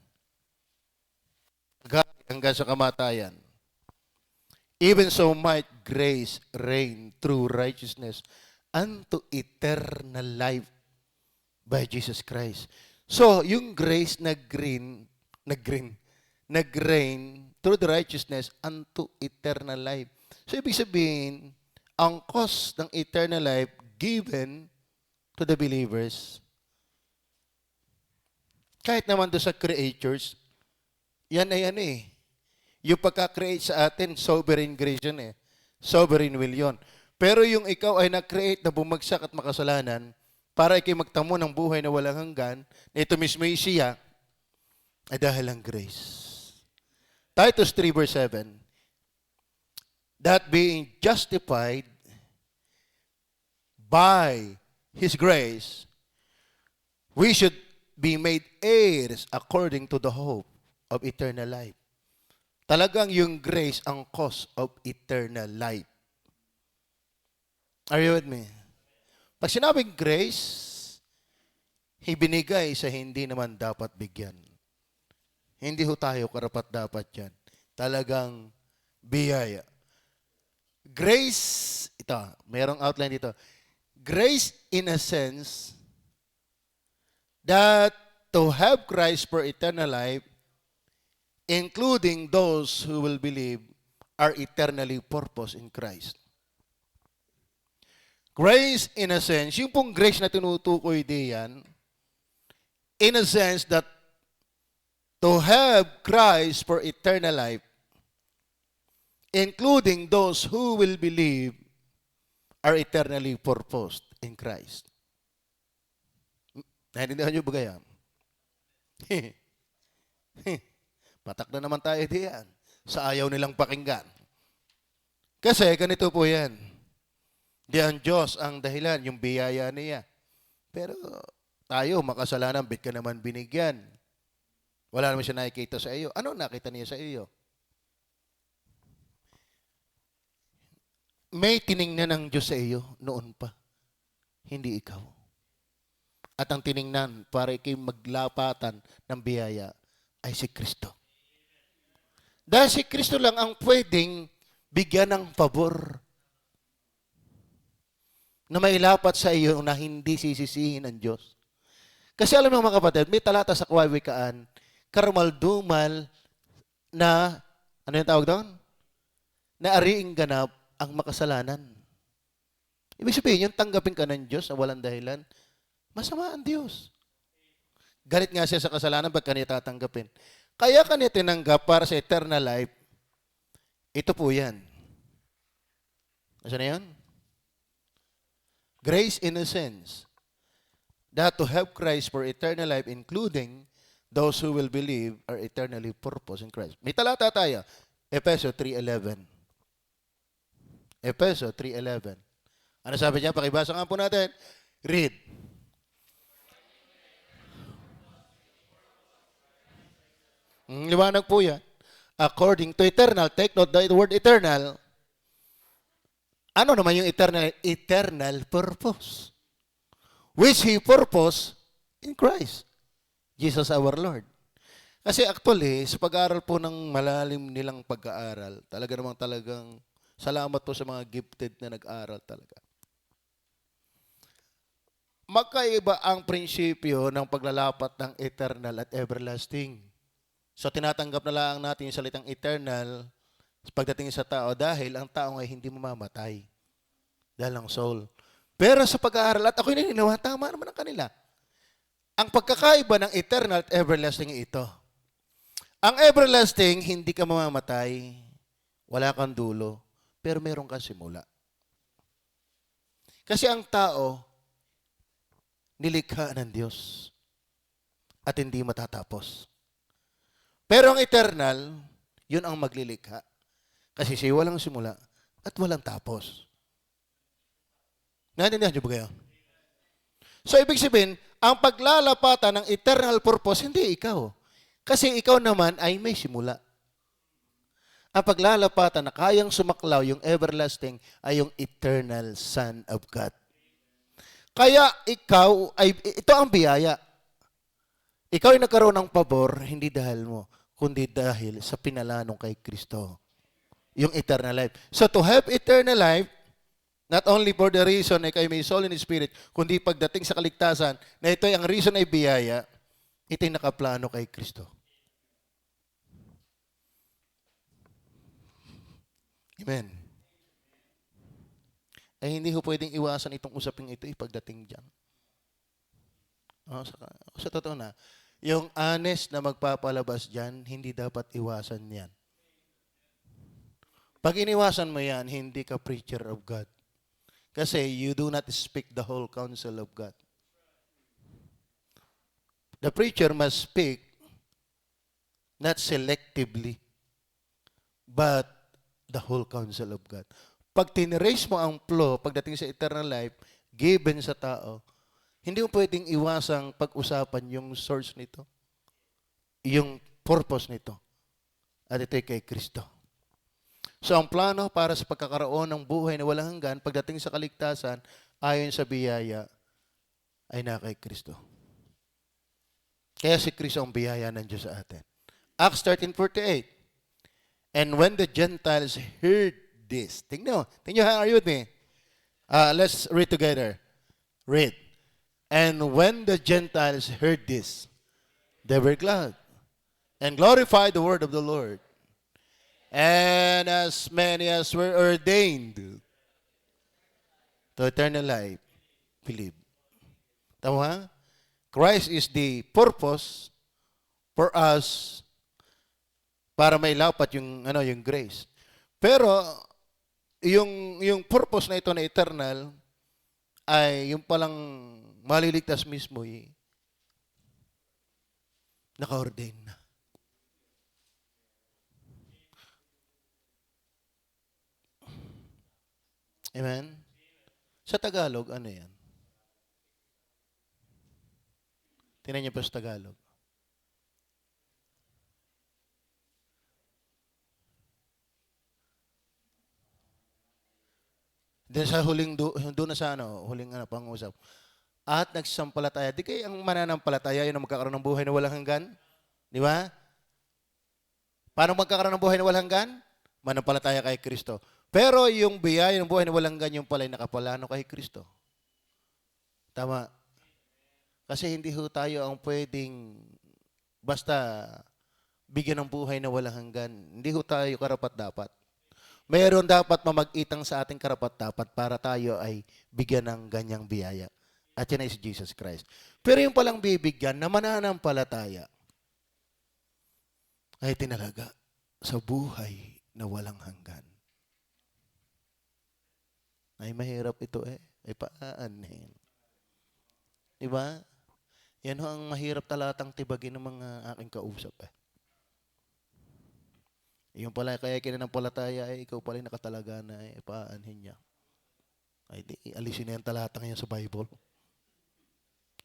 Hanggang sa kamatayan. Even so might grace reign through righteousness unto eternal life by Jesus Christ. So, yung grace nag-reign through the righteousness unto eternal life. So, ibig sabihin, ang cause ng eternal life given to the believers, kahit naman doon sa creatures, yan ay ano eh. Yung pagka-create sa atin, sovereign grace yun eh. Sovereign will yun. Pero yung ikaw ay na-create na bumagsak at makasalanan, para ikay magtamo ng buhay na walang hanggan, na ito mismo yung siya, ay dahil ang grace. Titus 3 verse 7, that being justified by His grace, we should be made heirs according to the hope of eternal life. Talagang yung grace ang cause of eternal life. Are you with me? Pag sinabing grace, ibinigay sa hindi naman dapat bigyan. Hindi ho tayo karapat dapat yan. Talagang biyaya. Grace, ito, mayroong outline dito. Grace in a sense that to have Christ for eternal life, including those who will believe, are eternally purpose in Christ. Grace, in a sense, yung pong grace na tinutukoy diyan, in a sense that to have Christ for eternal life, including those who will believe, are eternally purposed in Christ. Naintindihan niyo ba kaya? Patak na naman tayo diyan sa ayaw nilang pakinggan. Kasi ganito po yan. Di ang Diyos ang dahilan, yung biyaya niya. Pero tayo, makasalanan, bit ka naman binigyan. Wala naman siya nakikita sa iyo. Ano nakita niya sa iyo? May tiningnan ng Diyos sa iyo noon pa. Hindi ikaw. At ang tiningnan para ikay maglapatan ng biyaya ay si Kristo. Dahil si Kristo lang ang pwedeng bigyan ng pabor na mailapat sa iyo na hindi sisisihin ng Diyos. Kasi alam mo mga kapatid, may talata sa Kawikaan, karumaldumal na, ano yung tawag doon? Na ariing ganap ang makasalanan. Ibig sabihin, yung tanggapin ka ng Diyos na walang dahilan, masama ang Diyos. Galit nga siya sa kasalanan pag kanya tatanggapin. Kaya kanya tinanggap para sa eternal life, ito po yan. Nasaan na yan? Grace in a sense that to have Christ for eternal life, including those who will believe, are eternally purpose in Christ. May talata tayo. Efeso 3:11. Efeso 3:11. Ano sabi niya? Pakibasa nga po natin. Read. Liwanag po yan. According to eternal, take note the word eternal. Ano naman yung eternal? Eternal purpose. Which He purpose in Christ. Jesus our Lord. Kasi actually, sa pag-aaral po ng malalim nilang pag-aaral, talagang salamat po sa mga gifted na nag-aaral talaga. Magkaiba ang prinsipyo ng paglalapat ng eternal at everlasting. So tinatanggap na lang natin yung salitang eternal pagdating sa tao dahil ang tao ay hindi mamamatay. Dahil ang soul. Pero sa pag-aaral, at ako'y naniniwala, tama naman ang kanila. Ang pagkakaiba ng eternal at everlasting ito. Ang everlasting, hindi ka mamamatay, wala kang dulo, pero meron kang simula. Kasi ang tao, nilikha ng Diyos at hindi matatapos. Pero ang eternal, yun ang maglilikha. Kasi siya walang simula at walang tapos. Naintindihan niyo ba kayo? So, ibig sabihin, ang paglalapatan ng eternal purpose, hindi ikaw. Kasi ikaw naman ay may simula. Ang paglalapatan na kayang sumaklaw, yung everlasting, ay yung eternal Son of God. Kaya ikaw, ito ang biyaya. Ikaw ay nagkaroon ng pabor, hindi dahil mo, kundi dahil sa pinalanong kay Kristo. Yung eternal life. So to have eternal life, not only for the reason na kayo may soul and spirit, kundi pagdating sa kaligtasan, na ito ay ang reason ay biyaya, ito ay nakaplano kay Kristo. Amen. Ay hindi ko pwedeng iwasan itong usaping ito pagdating dyan. Sa totoo na, yung honest na magpapalabas dyan, hindi dapat iwasan yan. Pag iniwasan mo yan, hindi ka preacher of God. Kasi you do not speak the whole counsel of God. The preacher must speak not selectively, but the whole counsel of God. Pag tinirace mo ang flow, pagdating sa eternal life, given sa tao, hindi mo pwedeng iwasang pag-usapan yung source nito, yung purpose nito. At ito'y kay Kristo. So ang plano para sa pagkakaroon ng buhay na walang hanggan, pagdating sa kaligtasan, ayon sa biyaya, ay na kay Kristo. Kaya si Kristo ang biyaya ng Diyos sa atin. Acts 13:48. And when the Gentiles heard this, tingnan nyo, are you with me? Let's read together. Read. And when the Gentiles heard this, they were glad and glorified the word of the Lord. And as many as were ordained to eternal life, believe. Tama? Christ is the purpose for us para may lapat yung grace. Pero yung purpose na ito na eternal ay yung palang maliligtas mismo naka-ordain na. Amen? Sa Tagalog, ano yan? Tingnan niyo pa sa Tagalog. Then sa doon na sa huling pang-usap. At nagsasampalataya. Di kayo ang mananampalataya, yun ang magkakaroon ng buhay na walang hanggan? Di ba? Paano magkakaroon ng buhay na walang hanggan? Manampalataya kay Kristo. Pero yung biyaya ng buhay na walang hanggan, yung pala ay nakapalano kay Kristo. Tama. Kasi hindi ho tayo ang pwedeng basta bigyan ng buhay na walang hanggan. Hindi ho tayo karapat-dapat. Mayroon dapat mamag-itang sa ating karapat-dapat para tayo ay bigyan ng ganyang biyaya. At yan ay si Jesus Christ. Pero yung palang bibigyan na mananampalataya ay tinalaga sa buhay na walang hanggan. Ay mahirap ito Ay paanin. Di ba? Yan ho ang mahirap talatang tibagin ng mga aking kausap. Yung pala, kaya kinanampalataya ay ikaw pala yung nakatalaga na paanhin niya. Ay, di, alisin na yung talatang yan sa Bible.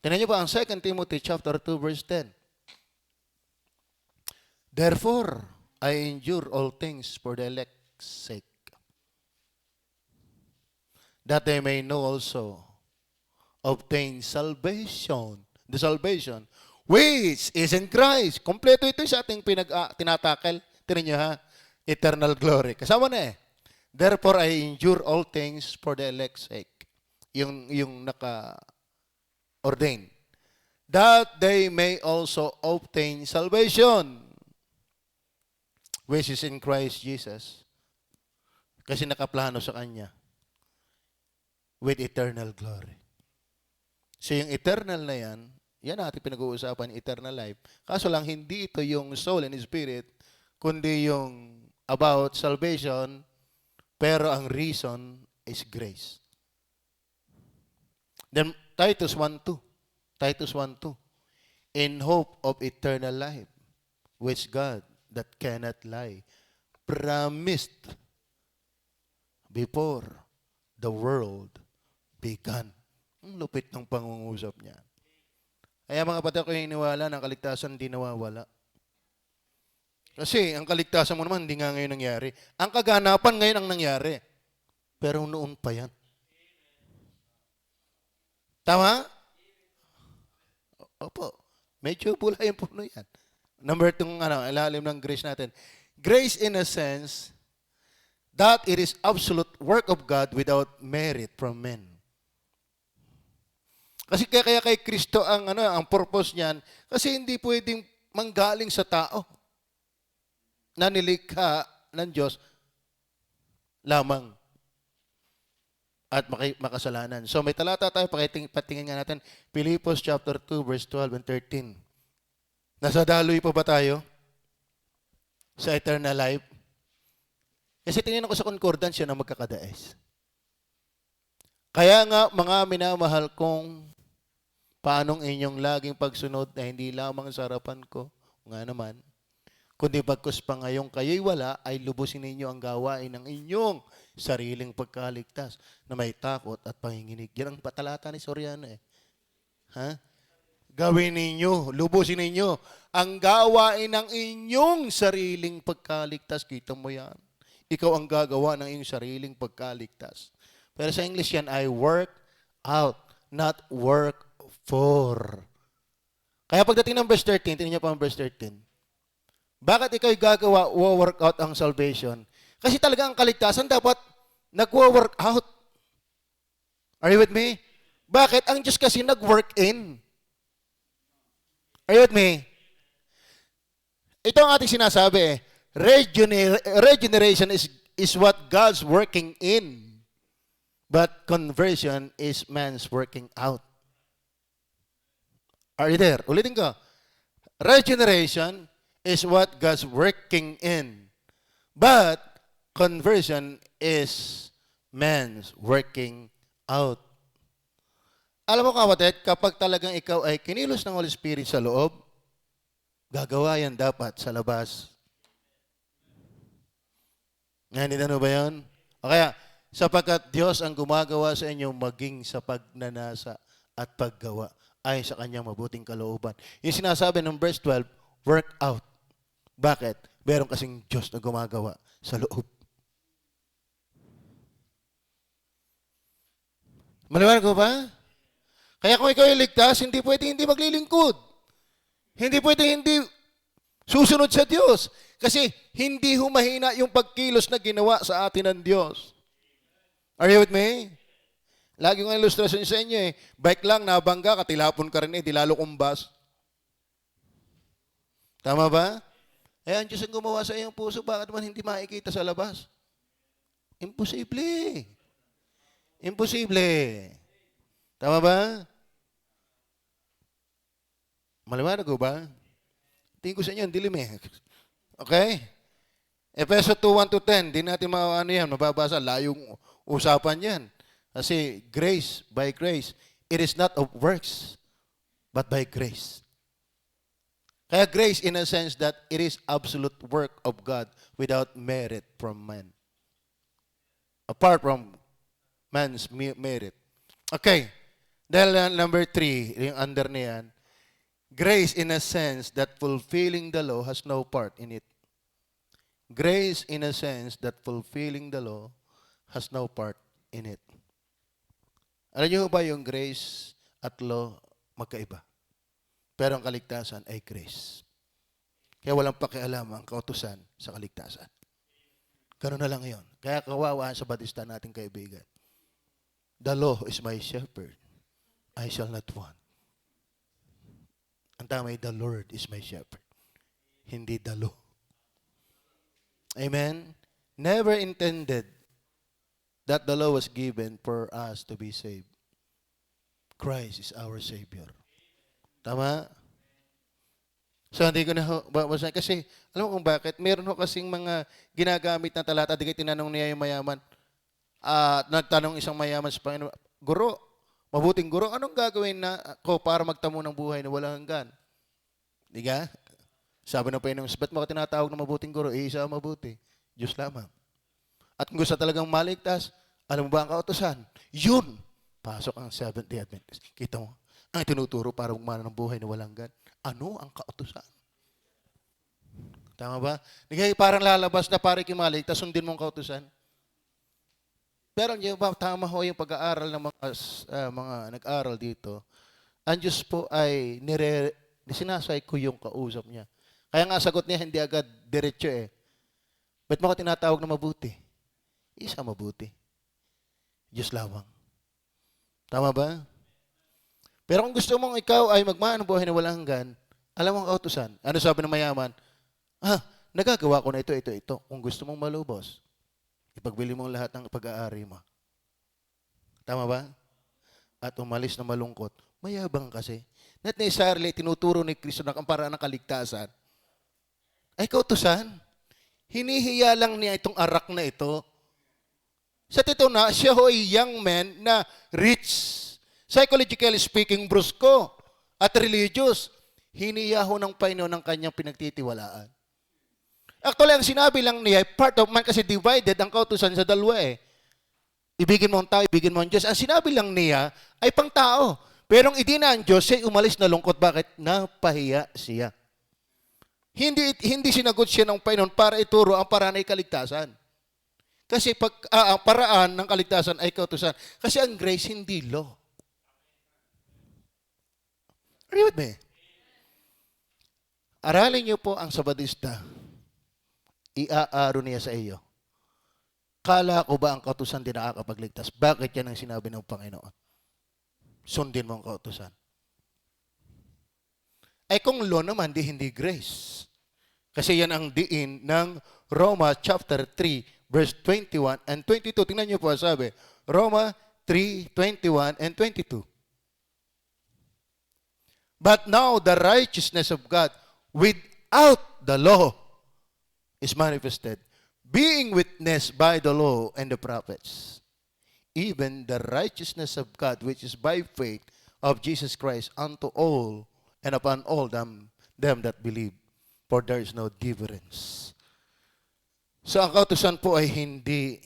Tingnan niyo ba ang 2 Timothy chapter 2 verse 10. Therefore, I endure all things for the elect's sake, that they may know also obtain salvation. The salvation which is in Christ. Kompleto ito sa ating tinatakil. Tinan niyo ha, eternal glory. Kasama na eh. Therefore, I endure all things for the elect's sake. Yung naka-ordain. That they may also obtain salvation, which is in Christ Jesus. Kasi nakaplano sa Kanya. With eternal glory. So yung eternal na yan natin pinag-uusapan, eternal life. Kaso lang, hindi ito yung soul and spirit, kundi yung about salvation, pero ang reason is grace. Then, Titus 1:2. Titus 1:2. In hope of eternal life, which God, that cannot lie, promised before the world began. Ang lupit ng pangungusap niya. Kaya mga kapatid ko hiniwala na ang kaligtasan hindi nawawala. Kasi ang kaligtasan mo naman hindi nga ngayon nangyari. Ang kaganapan ngayon ang nangyari. Pero noon pa yan. Tama? Opo. Medyo bulay yung puno yan. Number 2, ilalim ng grace natin. Grace in a sense that it is absolute work of God without merit from men. Kasi kaya kay Kristo ang purpose niyan, kasi hindi pwedeng manggaling sa tao na nilikha ng Diyos lamang at makasalanan. So may talata tayo, patingin nga natin, Filipos chapter 2 verse 12 and 13. Nasa daloy pa ba tayo sa eternal life? Kasi tingnan ko sa concordance yun ang magkakadais. Kaya nga mga minamahal kong, paanong inyong laging pagsunod na hindi lamang sa harapan ko, nga naman, kundi bagkus pa ngayong kayo'y wala, ay lubusin ninyo ang gawain ng inyong sariling pagkaligtas na may takot at panginginig. Yan ang patalata ni Soriano eh. Ha? Gawin ninyo, lubusin ninyo ang gawain ng inyong sariling pagkaligtas. Kita mo yan. Ikaw ang gagawa ng iyong sariling pagkaligtas. Pero sa English yan ay work out, not work for. Kaya pagdating ng verse 13, tingnan niyo pa ang verse 13. Bakit ikaw gagawa, work out ang salvation? Kasi talaga ang kaligtasan dapat nag-work out. Are you with me? Bakit? Ang Diyos kasi nag-work in. Are you with me? Ito ang ating sinasabi eh. Regeneration is what God's working in. But conversion is man's working out. Are you there? Ulitin ko. Regeneration is what God's working in. But conversion is man's working out. Alam mo kapatid, kapag talagang ikaw ay kinilos ng Holy Spirit sa loob, gagawa yan dapat sa labas. Nandito ba yan? O kaya, sapagkat Diyos ang gumagawa sa inyo maging sa pagnanasa at paggawa ay sa kanyang mabuting kalooban. Yung sinasabi ng verse 12, work out. Bakit? Meron kasing Diyos na gumagawa sa loob. Maliwanag ko ba? Kaya kung ikaw ay ligtas, hindi pwede hindi maglilingkod. Hindi pwede hindi susunod sa Diyos. Kasi hindi humahina yung pagkilos na ginawa sa atin ng Diyos. Are you with me? Lagi kong ilustrasyon sa inyo eh. Bike lang, nabangga, katilapon ka rin eh, di lalo kumbas. Tama ba? Eh, ang Diyos ang gumawa sa iyong puso, bakit man hindi makikita sa labas? Imposible. Imposible. Tama ba? Maliwanag ko ba? Tingin ko sa inyo, dilim eh. Okay? Efeso 2:1-10, di natin mababasa, layong usapan yan. Kasi grace, by grace, it is not of works, but by grace. Kaya grace in a sense that it is absolute work of God without merit from man. Apart from man's merit. Okay. Dahil number 3, yung under niyan, grace in a sense that fulfilling the law has no part in it. Grace in a sense that fulfilling the law has no part in it. Alam niyo ba yung grace at law magkaiba? Pero ang kaligtasan ay grace. Kaya walang pakialam ang kautusan sa kaligtasan. Ganun na lang yun. Kaya kawawa sa Batista nating kaibigan. The law is my shepherd. I shall not want. Ang tama ay the Lord is my shepherd. Hindi the law. Amen? Never intended that the law was given for us to be saved. Christ is our Savior. Tama? So, hindi ko na babasahin. Kasi, alam mo kung bakit? Meron ho kasing mga ginagamit na talata. Di kayo tinanong niya yung mayaman. Nagtanong isang mayaman sa Panginoon, Guro, mabuting guro, anong gagawin na ko para magtamo ng buhay na walang hanggan? Di ka? Sabi ng Panginoon, ba't mo ka tinatawag na mabuting guro? Isa ang mabuti. Diyos lamang. At kung gusto talagang maligtas, alam mo ba ang kautusan? Yun! Pasok ang Seventh-day Adventist. Kita mo? Ang tinuturo para magmana ng buhay na walang hanggan. Ano ang kautusan? Tama ba? Hindi parang lalabas na pare kimaligtas, sundin mo ang kautusan. Pero yung tama ho yung pag-aaral ng mga nag-aaral dito. Ang Diyos po ay sinasay ko yung kausap niya. Kaya nga sagot niya hindi agad diretso eh. Ba't mo ka tinatawag na mabuti? Isa mabuti. Diyos lamang. Tama ba? Pero kung gusto mong ikaw ay magmaan ng buhay na walang hanggan, alam mo ang kautusan. Ano sabi ng mayaman? Nagagawa ko na ito. Kung gusto mong malubos, ipagbili mo lahat ng pag-aari mo. Tama ba? At umalis na malungkot. Mayabang kasi. Not necessarily tinuturo ni Kristo na ang paraan ng kaligtasan. Ay kautusan. Hinihiya lang niya itong arak na ito. Sa totoo na, siya ho ay young man na rich. Psychologically speaking, brusko at religious. Hiniya ho ng Panginoon ng kanyang pinagtitiwalaan. Actually, ang sinabi lang niya, part of man kasi divided ang kautusan sa dalawa eh. Ibigin mo ang tao, ibigin mo ang Diyos. Ang sinabi lang niya ay pang tao. Pero ang idina ang Diyos, siya umalis na lungkot. Bakit? Napahiya siya. Hindi sinagot siya ng Panginoon para ituro ang paraan ay kaligtasan. Kasi ang paraan ng kaligtasan ay kautusan. Kasi ang grace hindi law. Are you with me? Aralin niyo po ang Sabadista. Iaaro niya sa iyo. Kala ko ba ang kautusan din nakakapagligtas? Bakit yan ang sinabi ng Panginoon? Sundin mo ang kautusan. Ay kung law naman, hindi grace. Kasi yan ang diin ng Roma chapter 3, verse 21 and 22. Tingnan niyo po, sabi. Roma 3, 21 and 22. But now the righteousness of God without the law is manifested, being witnessed by the law and the prophets. Even the righteousness of God which is by faith of Jesus Christ unto all and upon all them that believe. For there is no difference. So ang kautusan po ay hindi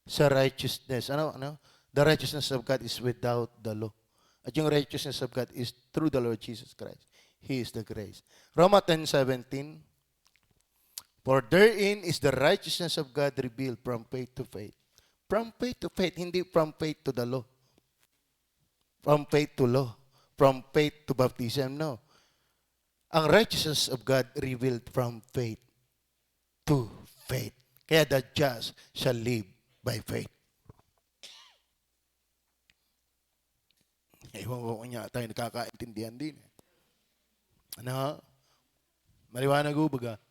sa righteousness. The righteousness of God is without the law. At yung righteousness of God is through the Lord Jesus Christ. He is the grace. Romans 10:17. For therein is the righteousness of God revealed from faith to faith. From faith to faith, hindi from faith to the law. From faith to law. From faith to baptism, no. Ang righteousness of God revealed from faith to faith. Kaya the just shall live by faith. Ewan ko kung tayo nakakaintindihan din. Ano? Maliwanag ho baga?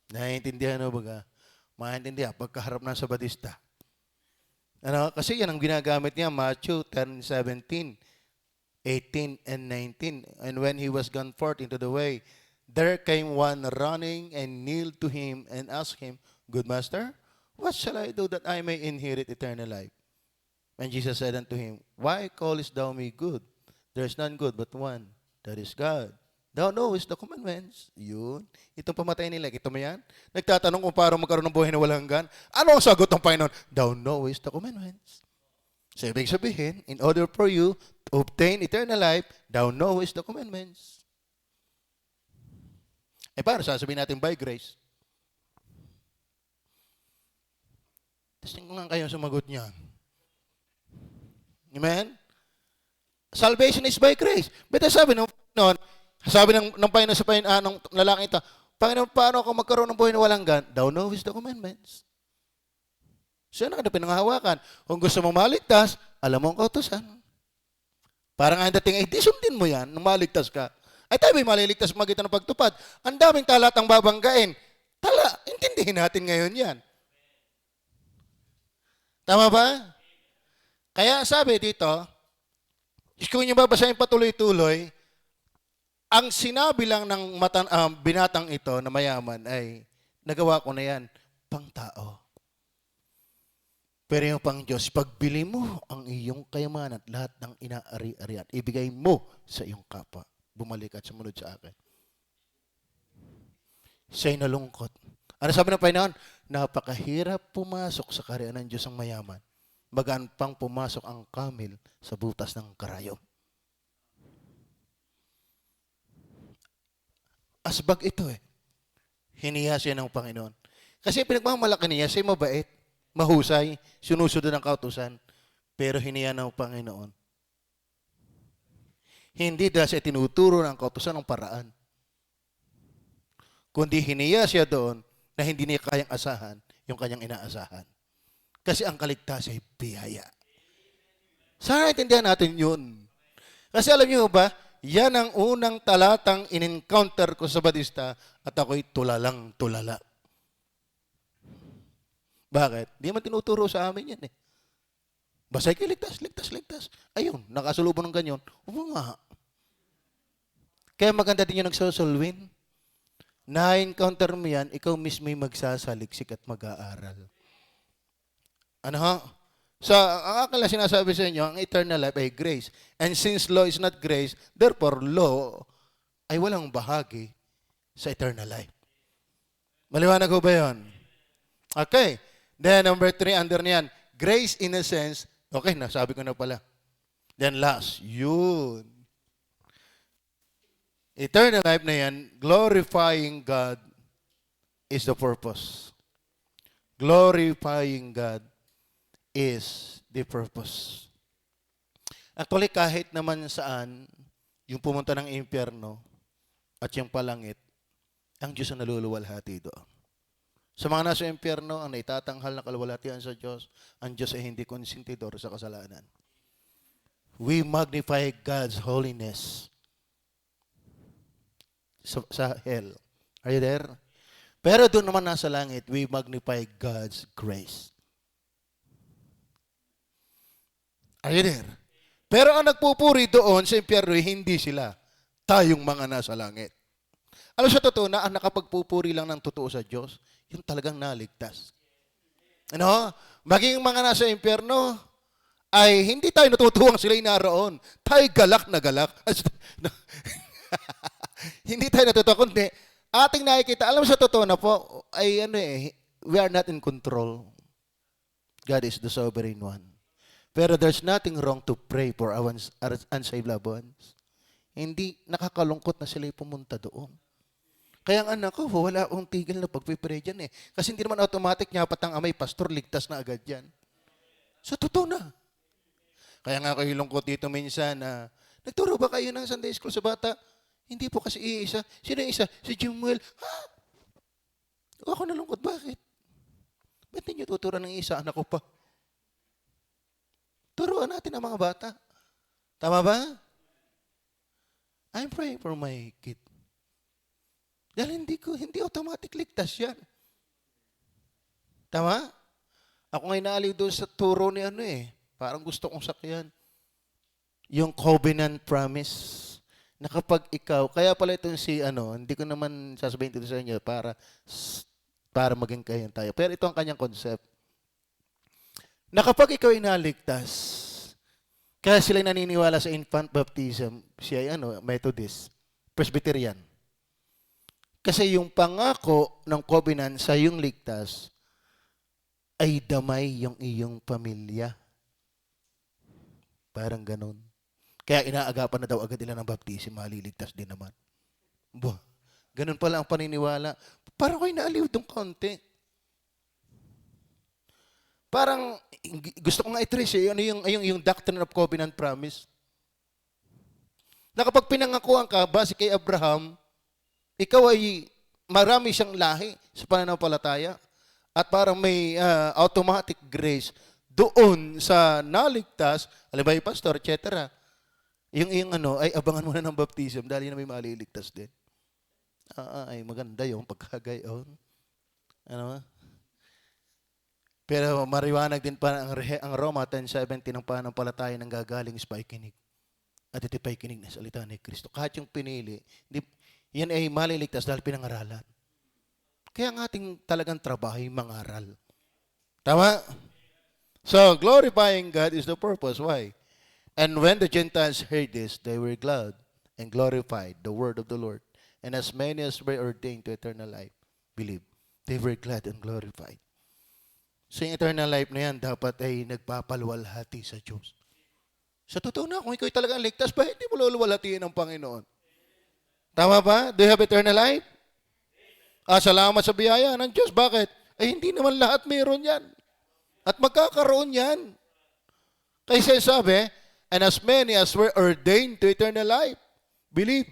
Naiintindihan ho baga? Maintindihan pagkaharap ng Sabadista. Ano? Kasi yan ang ginagamit niya, Matthew 10:17, 18 and 19. And when he was gone forth into the way, there came one running and kneeled to him and asked him, Good master, what shall I do that I may inherit eternal life? And Jesus said unto him, Why callest thou me good? There's none good but one. That is God. Thou knowest the commandments. Yun. Itong pamatay nila. Ito mo yan? Nagtatanong kung paano magkaroon ng buhay na walang hanggan. Ano ang sagot ng Panginoon? Thou knowest the commandments. So, ibig sabihin, in order for you to obtain eternal life, thou knowest the commandments. Paano sasabihin natin by grace? Testing ko lang kayo sumagot niyan. Amen? Salvation is by grace. But sabi ng Panginoon, ng Panginoon sa Panginoon, ng lalaki ito, Panginoon, paano ako magkaroon ng buhay na walang hanggan? Thou knowest the commandments. Siya na kada pinanghahawakan. Kung gusto mong maligtas, alam mo ang kautusan. Parang ang dating, di sundin mo yan nung maligtas ka. Ay tayo may maliligtas magitan ng pagtupad. Ang daming talatang babanggain. Intindihin natin ngayon yan. Tama ba? Kaya sabi dito, kung nyo babasahin patuloy-tuloy, ang sinabi lang ng binatang ito na mayaman ay, nagawa ko na yan, pang tao. Pero yung pang Diyos, pagbili mo ang iyong kayamanan at lahat ng inaari-arian, ibigay mo sa iyong kapwa. Bumalik at sumunod sa akin. Siya'y nalungkot. Ano sabi ng Panginoon? Napakahirap pumasok sa kaharian ng Diyos ang mayaman. Magaan pang pumasok ang kamil sa butas ng karayom. Asbag ito Hiniya siya ng Panginoon. Kasi pinagmamalaki niya, siya mabait, mahusay, sinusunod ng kautusan, pero hiniya ng Panginoon. Hindi dahil siya tinuturo ng kautusan ng paraan. Kundi hiniya siya doon na hindi niya kayang asahan yung kanyang inaasahan. Kasi ang kaligtasan ay biyaya. Sana intindihan natin yun. Kasi alam niyo ba, yan ang unang talatang in-encounter ko sa Batista at ako'y tulalang-tulala. Bakit? Hindi man tinuturo sa amin yan Basta kayo ligtas. Ayun, nakasulubong ng ganyan. Oo nga. Kaya maganda din yung nagsosolwin. Na-encounter mo yan, ikaw mismo yung magsasaliksik at mag-aaral. Ano ha? Ang akala sinasabi sa inyo, ang eternal life ay grace. And since law is not grace, therefore law ay walang bahagi sa eternal life. Maliwanag ko ba yun? Okay. Then number 3, under niyan, grace in a sense, okay, nasabi ko na pala. Then last, yun. Eternal life na yan, glorifying God is the purpose. Glorifying God is the purpose. Actually, kahit naman saan, yung pumunta ng impyerno at yung palangit, ang Diyos ang naluluwalhati doon. Sa mga nasa impyerno, ang naitatanghal na kaluwalhatian sa Diyos, ang Diyos ay hindi konsentidor sa kasalanan. We magnify God's holiness sa hell. Are you there? Pero doon naman nasa langit, we magnify God's grace. Are you there? Pero ang nagpupuri doon sa impyerno, hindi sila. Tayong mga nasa langit. Alam sa totoo na ang nakapagpupuri lang ng totoo sa Diyos, yung talagang naligtas. Ano? Maging mga nasa impyerno, ay hindi tayo natutuwang sila'y naroon. Tayo galak na galak. Hindi tayo natutuwa, kundi ating nakikita, alam sa totoo na po, ay we are not in control. God is the sovereign one. Pero there's nothing wrong to pray for our unsaved loved ones. Hindi, nakakalungkot na sila'y pumunta doon. Kaya ang anak ko, wala akong tigil na pagpipray dyan Kasi hindi naman automatic niya patang amay, pastor, ligtas na agad yan. So, totoo na. Kaya nga kayo lungkot dito minsan na, nagturo ba kayo ng Sunday school sa bata? Hindi po kasi iisa. Sino yung isa? Si Jumuel. Ha? Ako nalungkot. Bakit? Ba't hindi nyo tuturan ng isa? Anak ko pa. Turuan natin ang mga bata. Tama ba? I'm praying for my kid. Dahil hindi automatic ligtas yan. Tama? Ako ngayon naaliw doon sa turo ni Parang gusto kong sakyan. Yung covenant promise. Na kapag ikaw, kaya pala itong hindi ko naman sasabihin ito sa inyo para maging kayo tayo. Pero ito ang kanyang concept. Na kapag ikaw inaligtas, Kaya sila naniniwala sa infant baptism, siya ay Methodist, Presbyterian. Kasi yung pangako ng covenant sa iyong ligtas ay damay yung iyong pamilya. Parang ganun. Kaya inaagapan na daw agad nila ng baptism, maliligtas din naman. Bah, ganun pala ang paniniwala. Parang ko'y naaliw itong konti. Parang gusto ko nga i-trace yung doctrine of covenant promise. Na kapag pinangakuan ka, base kay Abraham, ikaw ay marami siyang lahi sa pananampalataya. At parang may automatic grace doon sa naligtas, alibay pastor, etc. Yung ay abangan mo na ng baptism dahil na may maliligtas din. Ay maganda yung pagkagayon. Ano? Pero mariwanag din pa ang Roma 10:17 ng pananampalataya ng gagaling sa paikinig. At ito'y paikinig na salita ni Kristo. Kahit yung pinili, yan ay maliligtas dahil pinangaralan. Kaya ang ating talagang trabaho ay mangaral. Tama? So, glorifying God is the purpose. Why? And when the Gentiles heard this, they were glad and glorified the word of the Lord. And as many as were ordained to eternal life, believe. They were glad and glorified. So yung eternal life na yan, dapat ay nagpapaluwalhati sa Diyos. Sa totoo na, kung ikaw talagang ligtas, ba hindi mo luluwalhatiin ng Panginoon? Tama ba? Do you have eternal life? Salamat sa biyaya ng Diyos. Bakit? Hindi naman lahat mayroon yan. At magkakaroon yan. Kaya sabi, and as many as were ordained to eternal life, believe.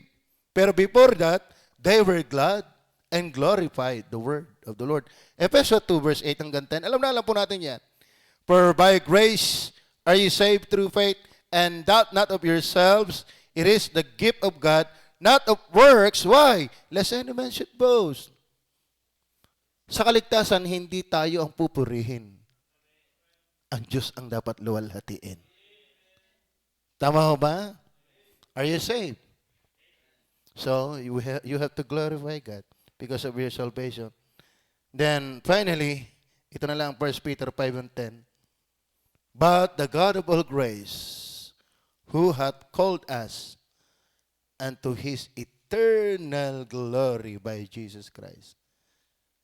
Pero before that, they were glad and glorified the word of the Lord. Ephesians 2 verse 8 hanggang 10. Alam po natin yan. For by grace are you saved through faith, and that not of yourselves. It is the gift of God, not of works. Why? Lest any man should boast. Sa kaligtasan, hindi tayo ang pupurihin. Ang Diyos ang dapat luwalhatiin. Tama ho ba? Are you saved? So, you have to glorify God because of your salvation. Then, finally, ito na lang 1 Peter 5:10. But the God of all grace, who hath called us unto His eternal glory by Jesus Christ,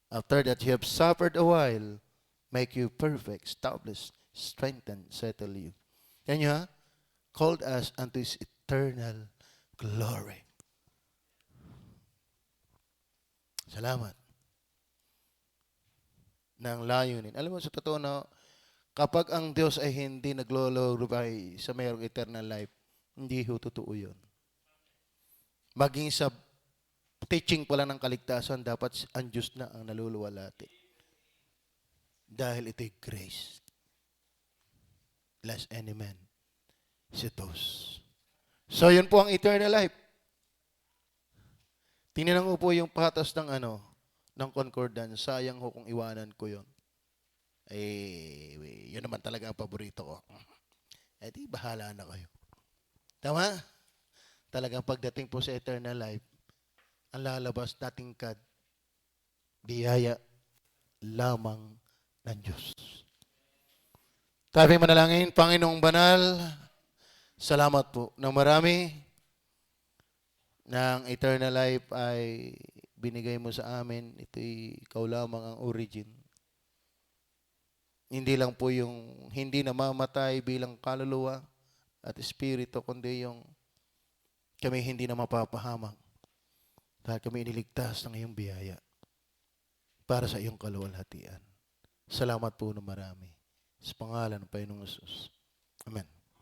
after that you have suffered a while, make you perfect, establish, strengthen, settle you. Yan nyo ha? Called us unto His eternal glory. Salamat. Ng layunin. Alam mo, sa totoo na, kapag ang Diyos ay hindi naglo-glorify sa mayroong eternal life, hindi ho totoo yun. Maging sa teaching pala ng kaligtasan, dapat ang Diyos na ang naluluwalhati. Dahil ito'y grace. Lest any man should boast. So, yun po ang eternal life. Tininan ko po yung patas ng ng concordance. Sayang ho kung iwanan ko yun. Yun naman talaga ang paborito ko. Di bahala na kayo. Tama? Talagang pagdating po sa eternal life, ang lalabas nating biyaya lamang ng Diyos. Sabi manalangin, Panginoong Banal, salamat po na marami ng eternal life ay binigay mo sa amin. Ito'y ikaw lamang ang origin. Hindi lang po yung hindi namamatay bilang kaluluwa at espiritu, kundi yung kami hindi na mapapahamak dahil kami iniligtas ng iyong biyaya para sa iyong kaluwalhatian. Salamat po na marami. Sa pangalan ng Panginoong Jesus. Amen.